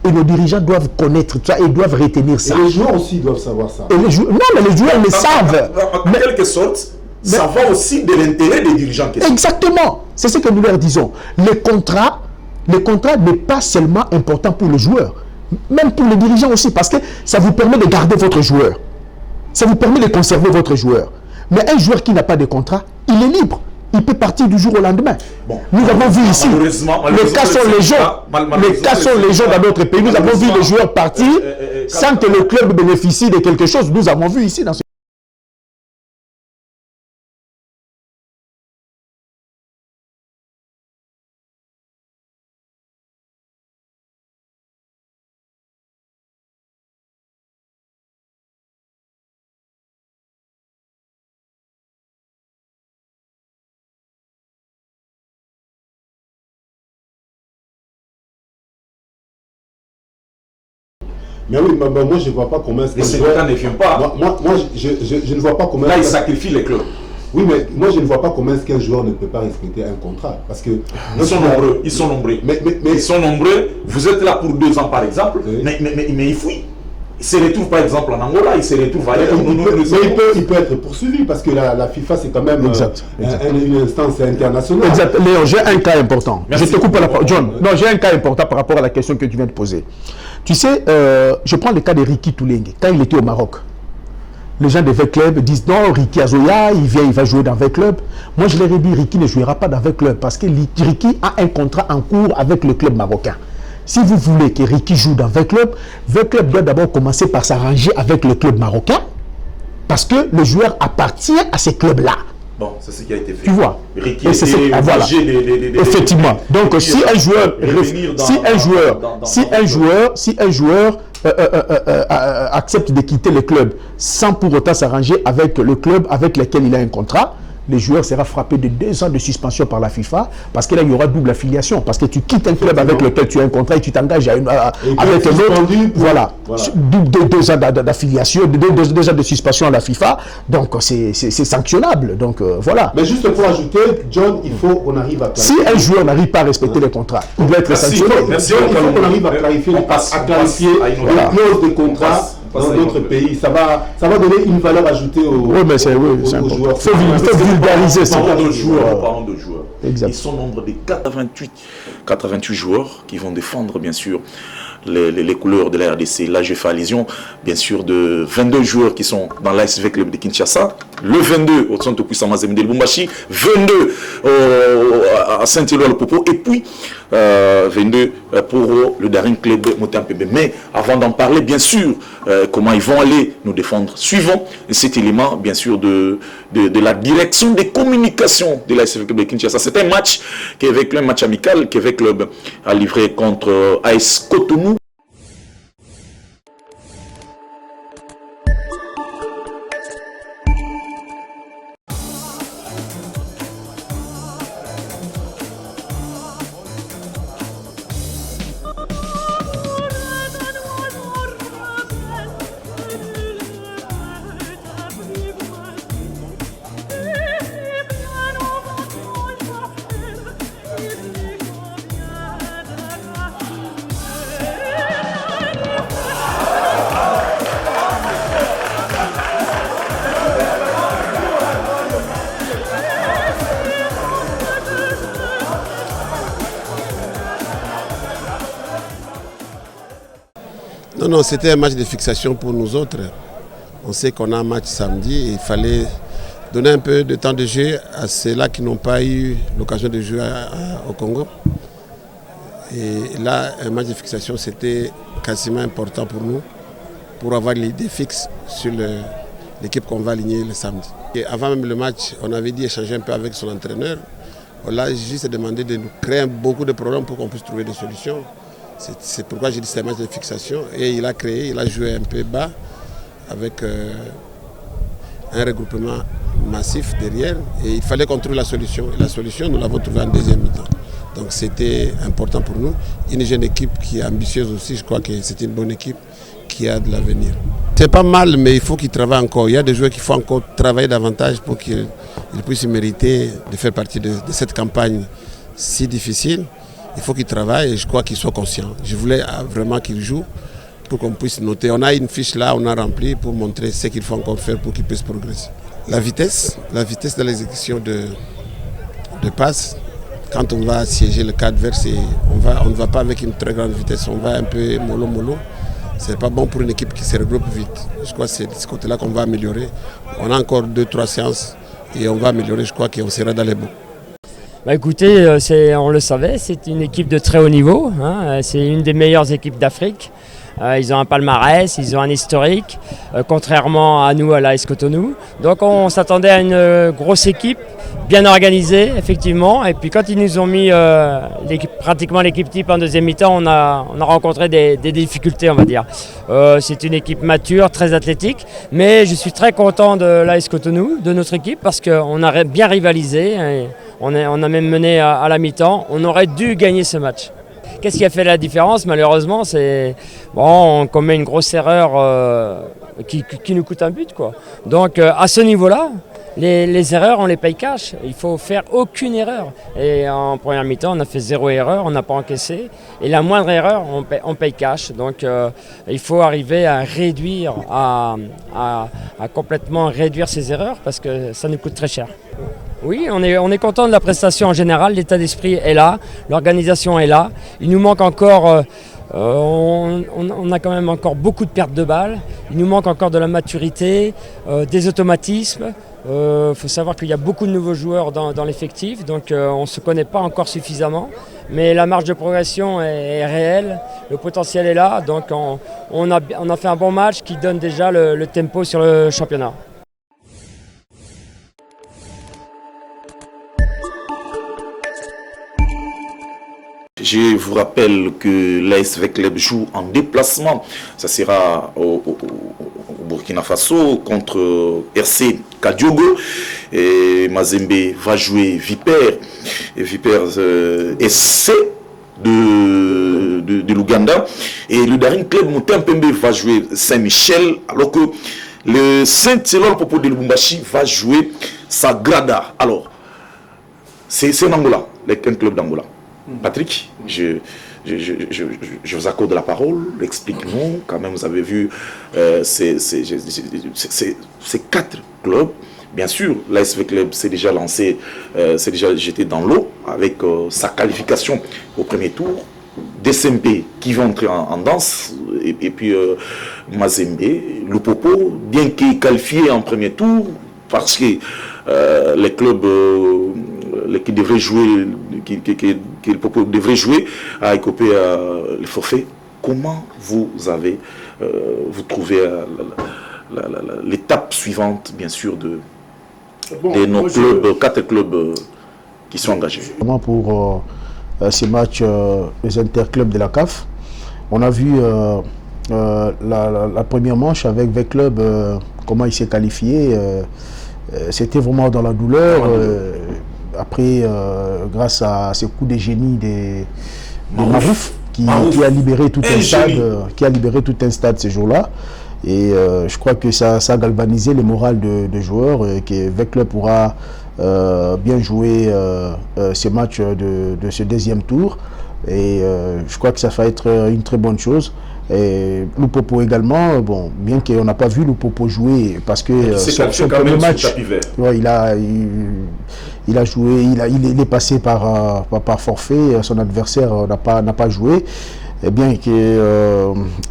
Et les dirigeants doivent connaître ça et doivent retenir ça. Et les joueurs aussi doivent savoir ça. Et les joueurs, non, mais les joueurs le savent. En quelque sorte, ça va aussi de l'intérêt des dirigeants. Exactement. C'est ce que nous leur disons. Le contrat n'est pas seulement important pour le joueur, même pour les dirigeants aussi, parce que ça vous permet de garder votre joueur. Ça vous permet de conserver votre joueur. Mais un joueur qui n'a pas de contrat, il est libre. Il peut partir du jour au lendemain. Bon, nous avons vu ici, les cas sont légion dans notre pays. Nous avons vu les joueurs partir sans que le club bénéficie de quelque chose. Nous avons vu ici dans ce... Mais oui, moi je ne vois pas comment est-ce que... Les syndicats ne viennent pas. Moi je ne vois pas comment... Là, ils sacrifient les clubs. Oui, mais moi je ne vois pas comment est-ce qu'un joueur ne peut pas respecter un contrat. Parce que... Ils sont nombreux. Ils sont nombreux. Mais ils sont nombreux. Vous êtes là pour 2 ans par exemple. Oui. Mais il fuit. Il se retrouve par exemple en Angola, il se retrouve ailleurs. Il peut être poursuivi parce que la FIFA c'est quand même une instance internationale. Exact. Léon, j'ai un cas important. Merci. Je te coupe la parole. John, non, j'ai un cas important par rapport à la question que tu viens de poser. Tu sais, je prends le cas de Ricky Toulengue. Quand il était au Maroc, les gens de V-Club disent non, Ricky Azoya, il va jouer dans V-Club. Moi, je leur ai dit, Ricky ne jouera pas dans V-Club parce que Ricky a un contrat en cours avec le club marocain. Si vous voulez que Ricky joue dans V-Club doit d'abord commencer par s'arranger avec le club marocain parce que le joueur appartient à ces clubs-là. Bon, c'est ce qui a été fait. Tu vois. Ricky était voilà. Effectivement. Donc, si un joueur accepte de quitter le club sans pour autant s'arranger avec le club avec lequel il a un contrat, le joueur sera frappé de 2 ans de suspension par la FIFA, parce que là, il y aura double affiliation, parce que tu quittes un club avec lequel tu as un contrat et tu t'engages avec un autre. Voilà. 2 ans d'affiliation, 2 ans de suspension à la FIFA, donc c'est sanctionnable. Donc voilà. Mais juste pour ajouter, John, il faut qu'on arrive à clarifier. Si un joueur n'arrive pas à respecter les contrats, il doit être sanctionné. Il faut qu'on arrive à clarifier les clauses de contrat dans d'autres pays. Ça va donner une valeur ajoutée aux joueurs. Il faut vulgariser ça. Parlons de joueurs. Ils sont nombre de 88 joueurs qui vont défendre, bien sûr, les couleurs de la RDC. Là, je fais allusion, bien sûr, de 22 joueurs qui sont dans l'ASV Club de Kinshasa, le 22 au Centre Puissant Mazembe de Lubumbashi, 22 à Saint-Éloi-le-Popo, et puis 22 pour le Daring Club Motampebe. Mais avant d'en parler, bien sûr, comment ils vont aller nous défendre, suivons cet élément, bien sûr, de la direction des communications de l'ASV Club de Kinshasa. C'est un match qui est avec un match amical, qui est avec le club à livrer contre AS Cotonou. Non, c'était un match de fixation pour nous autres. On sait qu'on a un match samedi et il fallait donner un peu de temps de jeu à ceux-là qui n'ont pas eu l'occasion de jouer au Congo. Et là, un match de fixation, c'était quasiment important pour nous, pour avoir l'idée fixe sur l'équipe qu'on va aligner le samedi. Et avant même le match, on avait dit échanger un peu avec son entraîneur. On l'a juste demandé de nous créer beaucoup de problèmes pour qu'on puisse trouver des solutions. C'est pourquoi j'ai dit que c'était un match de fixation. Et il a joué un peu bas avec un regroupement massif derrière. Et il fallait qu'on trouve la solution. Et la solution, nous l'avons trouvée en deuxième mi-temps. Donc c'était important pour nous. Une jeune équipe qui est ambitieuse aussi, je crois que c'est une bonne équipe qui a de l'avenir. C'est pas mal, mais il faut qu'ils travaillent encore. Il y a des joueurs qu'il faut encore travailler davantage pour qu'ils puissent mériter de faire partie de cette campagne si difficile. Il faut qu'ils travaillent et je crois qu'ils soient conscients. Je voulais vraiment qu'ils jouent pour qu'on puisse noter. On a une fiche là, on a rempli pour montrer ce qu'il faut encore faire pour qu'ils puissent progresser. La vitesse de l'exécution de passes. Quand on va siéger le cadre adverse, on ne va pas avec une très grande vitesse, on va un peu mollo. Ce n'est pas bon pour une équipe qui se regroupe vite. Je crois que c'est de ce côté-là qu'on va améliorer. On a encore 2-3 séances et on va améliorer. Je crois qu'on sera dans les bons. Bah écoutez, on le savait, c'est une équipe de très haut niveau, hein, c'est une des meilleures équipes d'Afrique. Ils ont un palmarès, ils ont un historique, contrairement à nous, à l'AS Cotonou. Donc on s'attendait à une grosse équipe, bien organisée, effectivement. Et puis quand ils nous ont mis pratiquement l'équipe type en deuxième mi-temps, on a rencontré des difficultés, on va dire. C'est une équipe mature, très athlétique. Mais je suis très content de l'AS Cotonou, de notre équipe, parce qu'on a bien rivalisé. Et on a même mené à la mi-temps. On aurait dû gagner ce match. Qu'est-ce qui a fait la différence? Malheureusement, c'est on commet une grosse erreur qui nous coûte un but, quoi. Donc à ce niveau-là, les erreurs, on les paye cash. Il faut faire aucune erreur. Et en première mi-temps, on a fait 0 erreur, on n'a pas encaissé. Et la moindre erreur, on paye cash. Donc il faut arriver à réduire, à complètement réduire ces erreurs parce que ça nous coûte très cher. Oui, on est content de la prestation en général, l'état d'esprit est là, l'organisation est là. Il nous manque encore, on a quand même encore beaucoup de pertes de balles, il nous manque encore de la maturité, des automatismes. Faut savoir qu'il y a beaucoup de nouveaux joueurs dans l'effectif, donc on ne se connaît pas encore suffisamment. Mais la marge de progression est réelle, le potentiel est là, donc on a fait un bon match qui donne déjà le tempo sur le championnat. Je vous rappelle que l'ASV Club joue en déplacement. Ça sera au Burkina Faso contre RC Kadiogo. Et Mazembe va jouer Vipers. Et Vipers SC de l'Ouganda. Et le dernier club Motempembe va jouer Saint-Michel, alors que le Saint-Éloi Popo de Lubumbashi va jouer Sagrada. Alors, c'est en Angola, un club d'Angola. Patrick, je vous accorde la parole, explique-nous, quand même vous avez vu ces 4 clubs. Bien sûr, l'ASV Club s'est déjà lancé, s'est déjà jeté dans l'eau avec sa qualification au premier tour. DSMP qui va entrer en danse, et puis Mazembe, Lupopo, bien qu'il est qualifié en premier tour, parce que les clubs qui devraient jouer, que Lupopo devrait jouer, a écopé le forfait. Comment vous trouvez l'étape suivante, bien sûr, de nos clubs, 4 clubs qui sont engagés? Pour ces matchs, les interclubs de la CAF, on a vu la première manche avec Club, comment il s'est qualifié. C'était vraiment dans la douleur. Après, grâce à ce coup de génie de Marouf, qui a libéré tout un stade ce jour-là. Et je crois que ça a galvanisé le moral de joueurs, que Club pourra bien jouer ce match de ce deuxième tour. Et je crois que ça va être une très bonne chose. Et Lupopo également, bon, bien qu'on n'a pas vu Lupopo jouer, parce que son premier match, ouais, il a joué, il est passé par forfait, son adversaire n'a pas joué. Et bien qu'il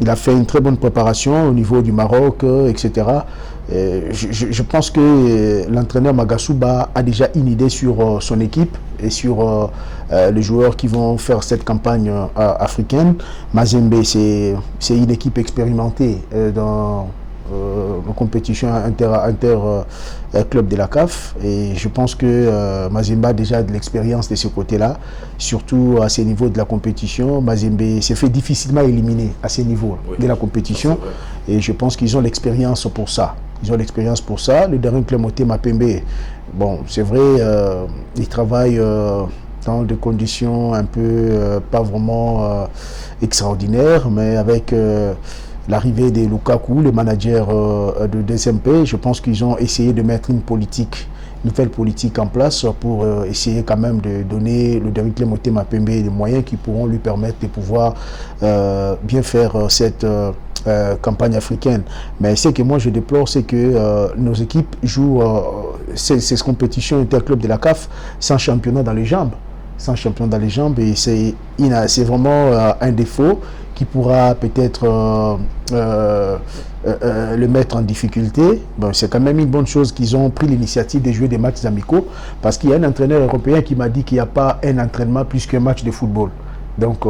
a fait une très bonne préparation au niveau du Maroc, etc. Je pense que l'entraîneur Magasuba a déjà une idée sur son équipe et sur les joueurs qui vont faire cette campagne africaine. Mazembe, c'est une équipe expérimentée dans la compétition inter-club de la CAF. Et je pense que Mazembe a déjà de l'expérience de ce côté-là, surtout à ces niveaux de la compétition. Mazembe s'est fait difficilement éliminer à ces niveaux de la compétition. Et je pense qu'ils ont l'expérience pour ça. Le dernier club Mapembe, bon, c'est vrai, ils travaillent dans des conditions un peu pas vraiment extraordinaires, mais avec l'arrivée de Lukaku, le manager de DSMP, je pense qu'ils ont essayé de mettre une nouvelle politique en place pour essayer quand même de donner le dernier club Mapembe des moyens qui pourront lui permettre de pouvoir bien faire cette campagne africaine. Mais ce que moi je déplore, c'est que nos équipes jouent ces compétitions interclubs de la CAF sans championnat dans les jambes. Et c'est vraiment un défaut qui pourra peut-être le mettre en difficulté. Bon, c'est quand même une bonne chose qu'ils ont pris l'initiative de jouer des matchs amicaux, parce qu'il y a un entraîneur européen qui m'a dit qu'il n'y a pas un entraînement plus qu'un match de football. Donc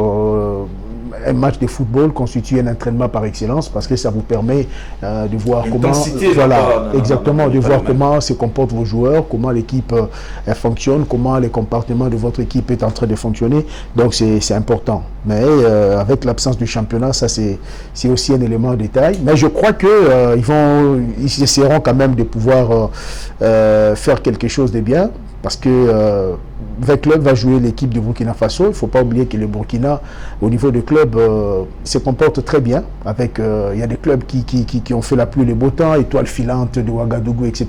un match de football constitue un entraînement par excellence, parce que ça vous permet de voir comment comment se comportent vos joueurs, comment l'équipe fonctionne, comment le comportement de votre équipe est en train de fonctionner. Donc c'est important. Mais avec l'absence du championnat, ça c'est aussi un élément de détail. Mais je crois que ils essaieront quand même de pouvoir faire quelque chose de bien, parce que Club va jouer l'équipe de Burkina Faso. Il ne faut pas oublier que le Burkina, au niveau des clubs, se comporte très bien. Il y a des clubs qui ont fait la pluie et le beau temps, Étoile filante de Ouagadougou, etc.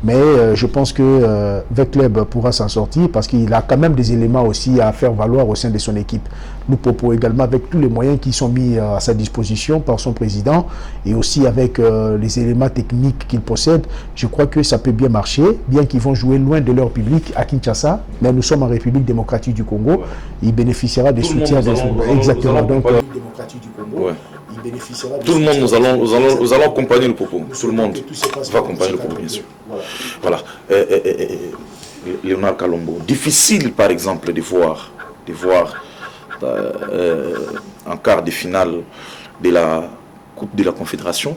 Mais je pense que Club pourra s'en sortir, parce qu'il a quand même des éléments aussi à faire valoir au sein de son équipe. Lupopo également, avec tous les moyens qui sont mis à sa disposition par son président, et aussi avec les éléments techniques qu'il possède, je crois que ça peut bien marcher, bien qu'ils vont jouer loin de leur public à Kinshasa. Mais nous sommes en République démocratique du Congo. Il bénéficiera des soutiens exactement. Donc, tout le monde, nous allons accompagner le Popo. Tout le monde va accompagner le Popo, bien sûr. Voilà. Léonard Kalombo. Difficile, par exemple, de voir en quart de finale de la Coupe de la Confédération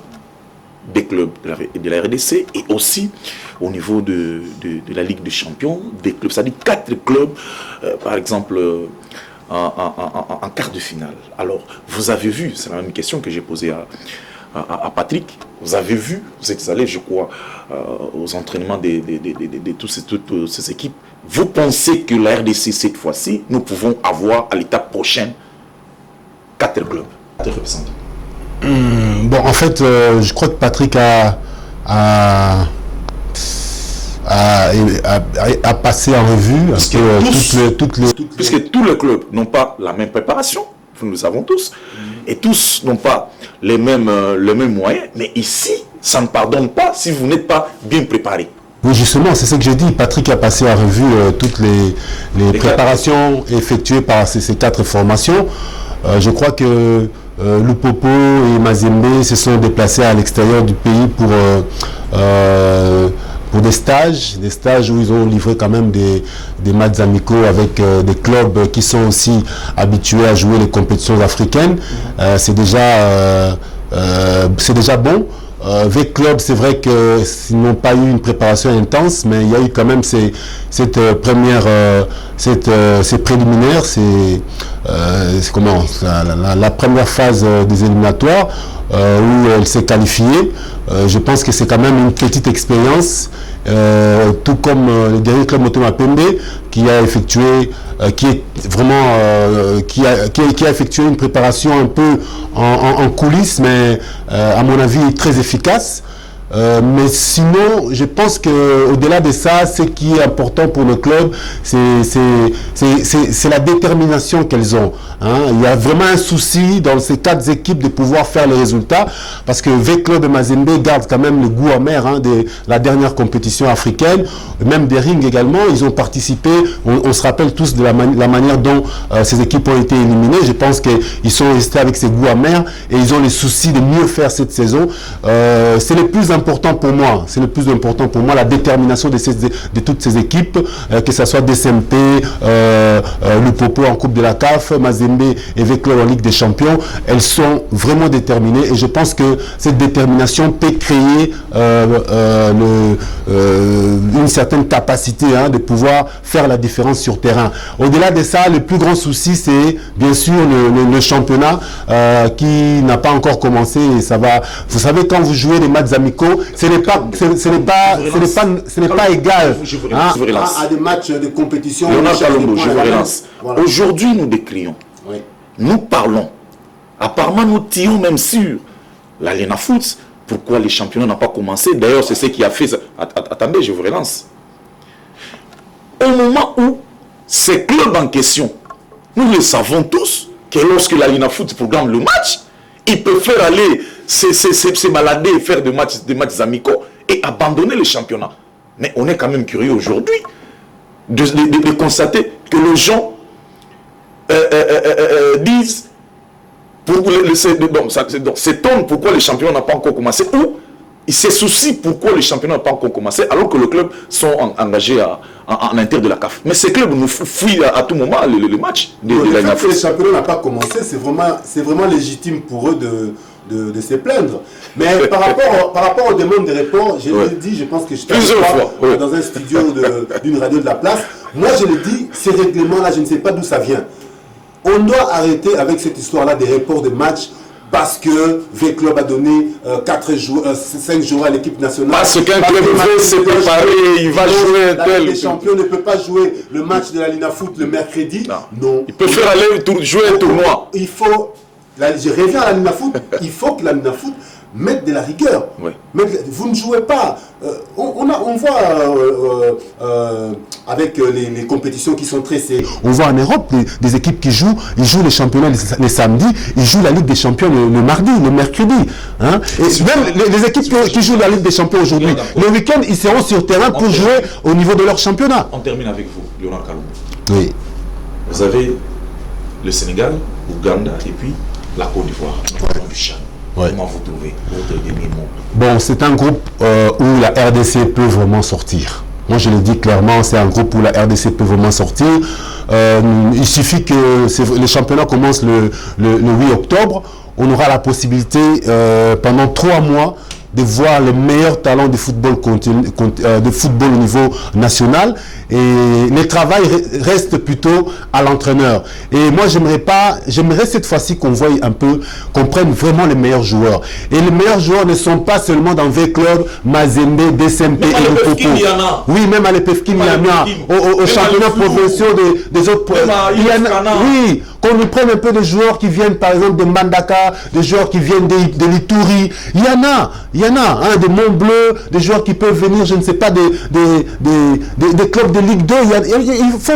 des clubs de la RDC, et aussi au niveau de la Ligue des Champions des clubs, c'est-à-dire 4 clubs par exemple en quart de finale. Alors vous avez vu, c'est la même question que j'ai posée à Patrick. Vous avez vu, vous êtes allé, je crois, aux entraînements de toutes ces équipes. Vous pensez que la RDC, cette fois-ci, nous pouvons avoir à l'étape prochaine 4 clubs, 4 représentants? Bon, en fait, je crois que Patrick a passé en revue puisque tous les clubs n'ont pas la même préparation, nous le savons tous, et tous n'ont pas les mêmes moyens, mais ici, ça ne pardonne pas si vous n'êtes pas bien préparé. Oui, justement, c'est ce que j'ai dit. Patrick a passé en revue toutes les préparations effectuées par ces 4 formations. Je crois que Lupopo et Mazembe se sont déplacés à l'extérieur du pays pour des stages où ils ont livré quand même des matchs amicaux avec des clubs qui sont aussi habitués à jouer les compétitions africaines. C'est déjà bon. Avec Club, c'est vrai qu'ils n'ont pas eu une préparation intense, mais il y a eu quand même ces préliminaires, la première phase des éliminatoires où elle s'est qualifiée. Je pense que c'est quand même une petite expérience, tout comme le dernier club Motema Pembe qui a effectué qui a effectué une préparation un peu en coulisses, mais à mon avis très efficace. Mais sinon, je pense que au-delà de ça, ce qui est important pour le club, c'est la détermination qu'elles ont. Hein. Il y a vraiment un souci dans ces 4 équipes de pouvoir faire les résultats, parce que V-Club et Mazembe gardent quand même le goût amer de la dernière compétition africaine, même des rings également. Ils ont participé. On se rappelle tous de la manière dont ces équipes ont été éliminées. Je pense qu'ils sont restés avec ces goûts amers et ils ont les soucis de mieux faire cette saison. C'est le plus important pour moi. C'est le plus important pour moi, la détermination de toutes ces équipes, que ce soit DSMP, Lupopo en Coupe de la CAF, Mazembe et V-Club en Ligue des Champions. Elles sont vraiment déterminées et je pense que cette détermination peut créer une certaine capacité de pouvoir faire la différence sur terrain. Au-delà de ça, le plus grand souci, c'est bien sûr le championnat qui n'a pas encore commencé et ça va. Vous savez, quand vous jouez des matchs amicaux, ce n'est pas égal à des matchs de compétition. Léonard Kalombo, je vous relance. Voilà. Aujourd'hui, nous décrions, nous parlons. Apparemment, nous tirons même sur la Lena Foot. Pourquoi les championnats n'ont pas commencé? D'ailleurs, c'est ce qui a fait ça. Attendez, je vous relance. Au moment où ces clubs en question, nous le savons tous, que lorsque la Lena Foot programme le match, ils peuvent faire aller se balader et faire des matchs amicaux et abandonner le championnat. Mais on est quand même curieux aujourd'hui de constater que les gens disent s'étonnent pourquoi le championnat n'a pas encore commencé, ou ils se soucient pourquoi le championnat n'a pas encore commencé, alors que les clubs sont engagés en inter de la CAF. Mais ces clubs nous fuient à tout moment le match. Le fait que le championnat n'a pas commencé, c'est vraiment légitime pour eux de se plaindre. Mais par rapport aux demandes de réponse, je l'ai dit, je pense que j'étais dans un studio d'une radio de la place. Moi, je l'ai dit, ces règlements-là, je ne sais pas d'où ça vient. On doit arrêter avec cette histoire-là des reports de matchs parce que V-Club a donné 5 jours à l'équipe nationale. Parce qu'un club veut se préparer, il va jouer la Ligue des Champions ne peut pas jouer le match de la Lina Foot le mercredi. Non. Il peut faire aller jouer un tournoi. Il faut, je reviens à la Lina Foot, il faut que la Lina Foot mette de la rigueur. Oui. Vous ne jouez pas. On voit avec les compétitions qui sont tressées. On voit en Europe des équipes qui jouent, ils jouent les championnats les samedis, ils jouent la Ligue des Champions le mardi, le mercredi. Hein? Et même les équipes qui jouent la Ligue des Champions aujourd'hui, le week-end, ils seront sur terrain pour jouer au niveau de leur championnat. On termine avec vous, Léonard Kalombo. Oui. Vous avez le Sénégal, l'Ouganda et puis la Côte d'Ivoire, du Tchad. Ouais. Comment vous trouvez votre dernier mot? Bon, c'est un groupe où la RDC peut vraiment sortir. Moi, je le dis clairement, c'est un groupe où la RDC peut vraiment sortir. Il suffit que le championnat commence le 8 octobre. On aura la possibilité pendant 3 mois de voir les meilleurs talents du football, de football au niveau national. Et le travail reste plutôt à l'entraîneur. Et moi, j'aimerais cette fois-ci qu'on voie un peu, qu'on prenne vraiment les meilleurs joueurs. Et les meilleurs joueurs ne sont pas seulement dans V-Club, Mazembe, DSMP et le Popo. Oui, même à l'EPFKIM, il y en a. Au championnat provincial des autres. Il y en a. Oui, qu'on nous prenne un peu de joueurs qui viennent, par exemple, de Mandaka, des joueurs qui viennent de l'Ituri. Il y en a, hein, de Montbleu, des joueurs qui peuvent venir, je ne sais pas, des clubs de Ligue 2.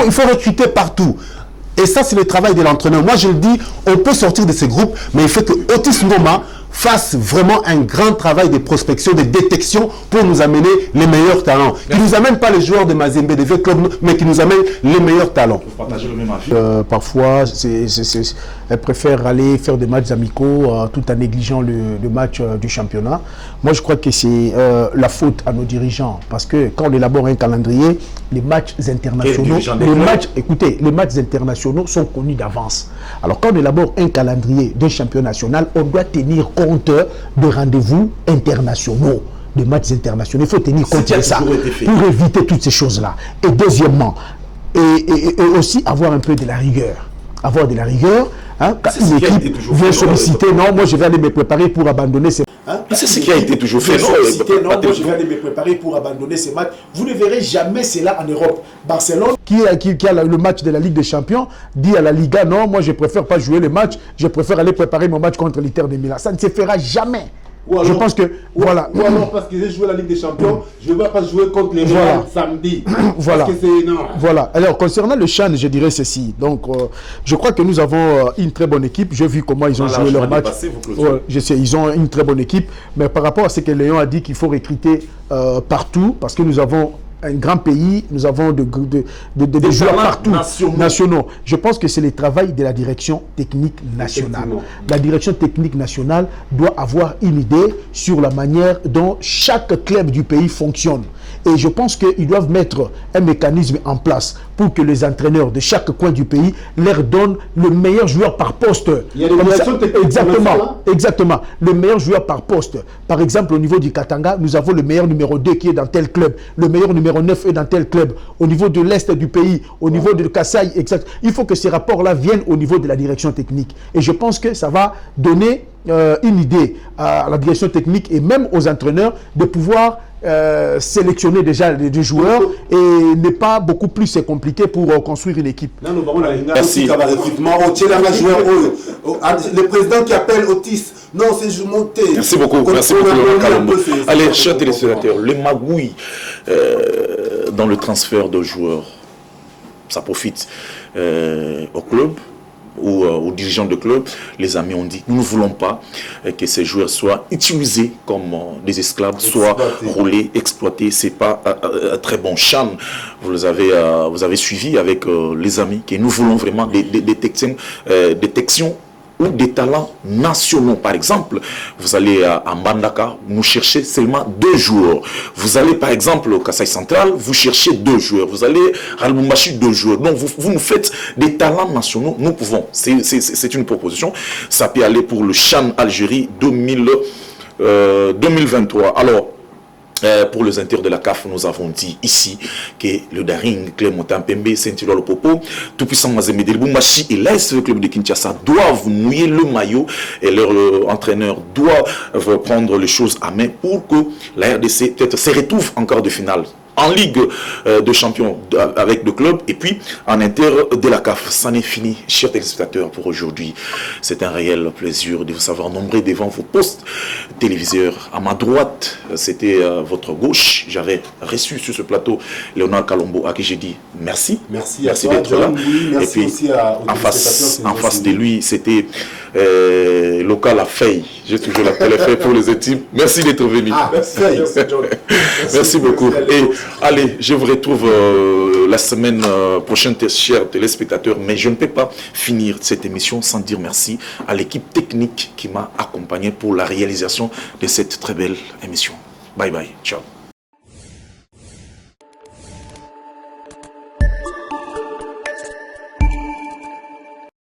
Il faut recruter partout. Et ça, c'est le travail de l'entraîneur. Moi, je le dis, on peut sortir de ces groupes, mais il faut que Otis Ngoma fasse vraiment un grand travail de prospection, de détection pour nous amener les meilleurs talents. Qui ne nous amène pas les joueurs de Mazembe, de V-Club, mais qui nous amène les meilleurs talents. Vous partagez le même avis. Parfois, elle préfère aller faire des matchs amicaux tout en négligeant le match du championnat. Moi, je crois que c'est la faute à nos dirigeants. Parce que quand on élabore un calendrier, les matchs internationaux, les matchs internationaux sont connus d'avance. Alors, quand on élabore un calendrier d'un championnat national, on doit tenir compte de rendez-vous internationaux, de matchs internationaux. Il faut tenir compte de ça pour éviter toutes ces choses-là. Et deuxièmement, et aussi avoir un peu de la rigueur. Avoir de la rigueur. Hein, quand une équipe vient solliciter, non, moi je vais aller me préparer pour abandonner ces matchs. C'est ce qui a été toujours fait. Non, moi je vais aller me préparer pour abandonner ces matchs. Vous ne verrez jamais cela en Europe. Barcelone, qui a le match de la Ligue des Champions, dit à la Liga, non, moi je préfère pas jouer les matchs, je préfère aller préparer mon match contre l'Inter de Milan. Ça ne se fera jamais. Alors, je pense que voilà. Ou alors parce que j'ai joué la Ligue des Champions, je ne vais pas jouer contre les Real samedi. Voilà. Parce que c'est énorme. Voilà. Alors concernant le CHAN, je dirais ceci. Donc je crois que nous avons une très bonne équipe. J'ai vu comment ils ont joué leur match. Je sais, ils ont une très bonne équipe. Mais par rapport à ce que Léon a dit qu'il faut recruter partout, parce que nous avons un grand pays, nous avons des joueurs partout, nationaux. Je pense que c'est le travail de la direction technique nationale. La direction technique nationale doit avoir une idée sur la manière dont chaque club du pays fonctionne. Et je pense qu'ils doivent mettre un mécanisme en place pour que les entraîneurs de chaque coin du pays leur donnent le meilleur joueur par poste. Il y a des directions techniques. Exactement. Le meilleur joueur par poste. Par exemple, au niveau du Katanga, nous avons le meilleur numéro 2 qui est dans tel club. Le meilleur numéro 9 est dans tel club. Au niveau de l'Est du pays, au niveau de Kassai, exact. Il faut que ces rapports-là viennent au niveau de la direction technique. Et je pense que ça va donner une idée à la direction technique et même aux entraîneurs de pouvoir sélectionner déjà des joueurs et n'est pas beaucoup plus compliqué pour construire une équipe. Merci. Le président qui appelle Otis, non, c'est monté. Merci beaucoup. Merci beaucoup. Allez, chers téléspectateurs, le magouille dans le transfert de joueurs, ça profite au club ou aux dirigeants de club. Les amis ont dit, nous ne voulons pas que ces joueurs soient utilisés comme des esclaves, soient roulés, exploités. C'est pas un très bon CHAN. Vous avez suivi avec les amis que nous voulons vraiment des détections ou des talents nationaux. Par exemple, vous allez à Mbandaka, nous cherchez seulement 2 joueurs. Vous allez par exemple au Kassai Central, vous cherchez 2 joueurs. Vous allez à Lubumbashi, 2 joueurs. Donc vous nous faites des talents nationaux, nous pouvons. C'est une proposition. Ça peut aller pour le CHAN Algérie 2023. Alors, pour les intérêts de la CAF, nous avons dit ici que le Daring, Clément Pembe, Saint-Hilaire le Popo, tout-puissant Mazembe de Lubumbashi et l'AS Club de Kinshasa doivent mouiller le maillot et leur entraîneur doit prendre les choses à main pour que la RDC peut-être se retrouve en quart de finale en Ligue de Champions avec le club et puis en inter de la CAF. Ça n'est fini, chers téléspectateurs, pour aujourd'hui. C'est un réel plaisir de vous savoir nombreux devant vos postes téléviseurs. À ma droite, c'était votre gauche. J'avais reçu sur ce plateau Léonard Kalombo, à qui j'ai dit merci. Merci d'être là. Et puis en face de lui, c'était Local à Fey. J'ai toujours l'appelé Fey pour les équipes. Merci d'être venu. Merci beaucoup. Et allez, je vous retrouve la semaine prochaine, chers téléspectateurs, mais je ne peux pas finir cette émission sans dire merci à l'équipe technique qui m'a accompagné pour la réalisation de cette très belle émission. Bye bye, ciao.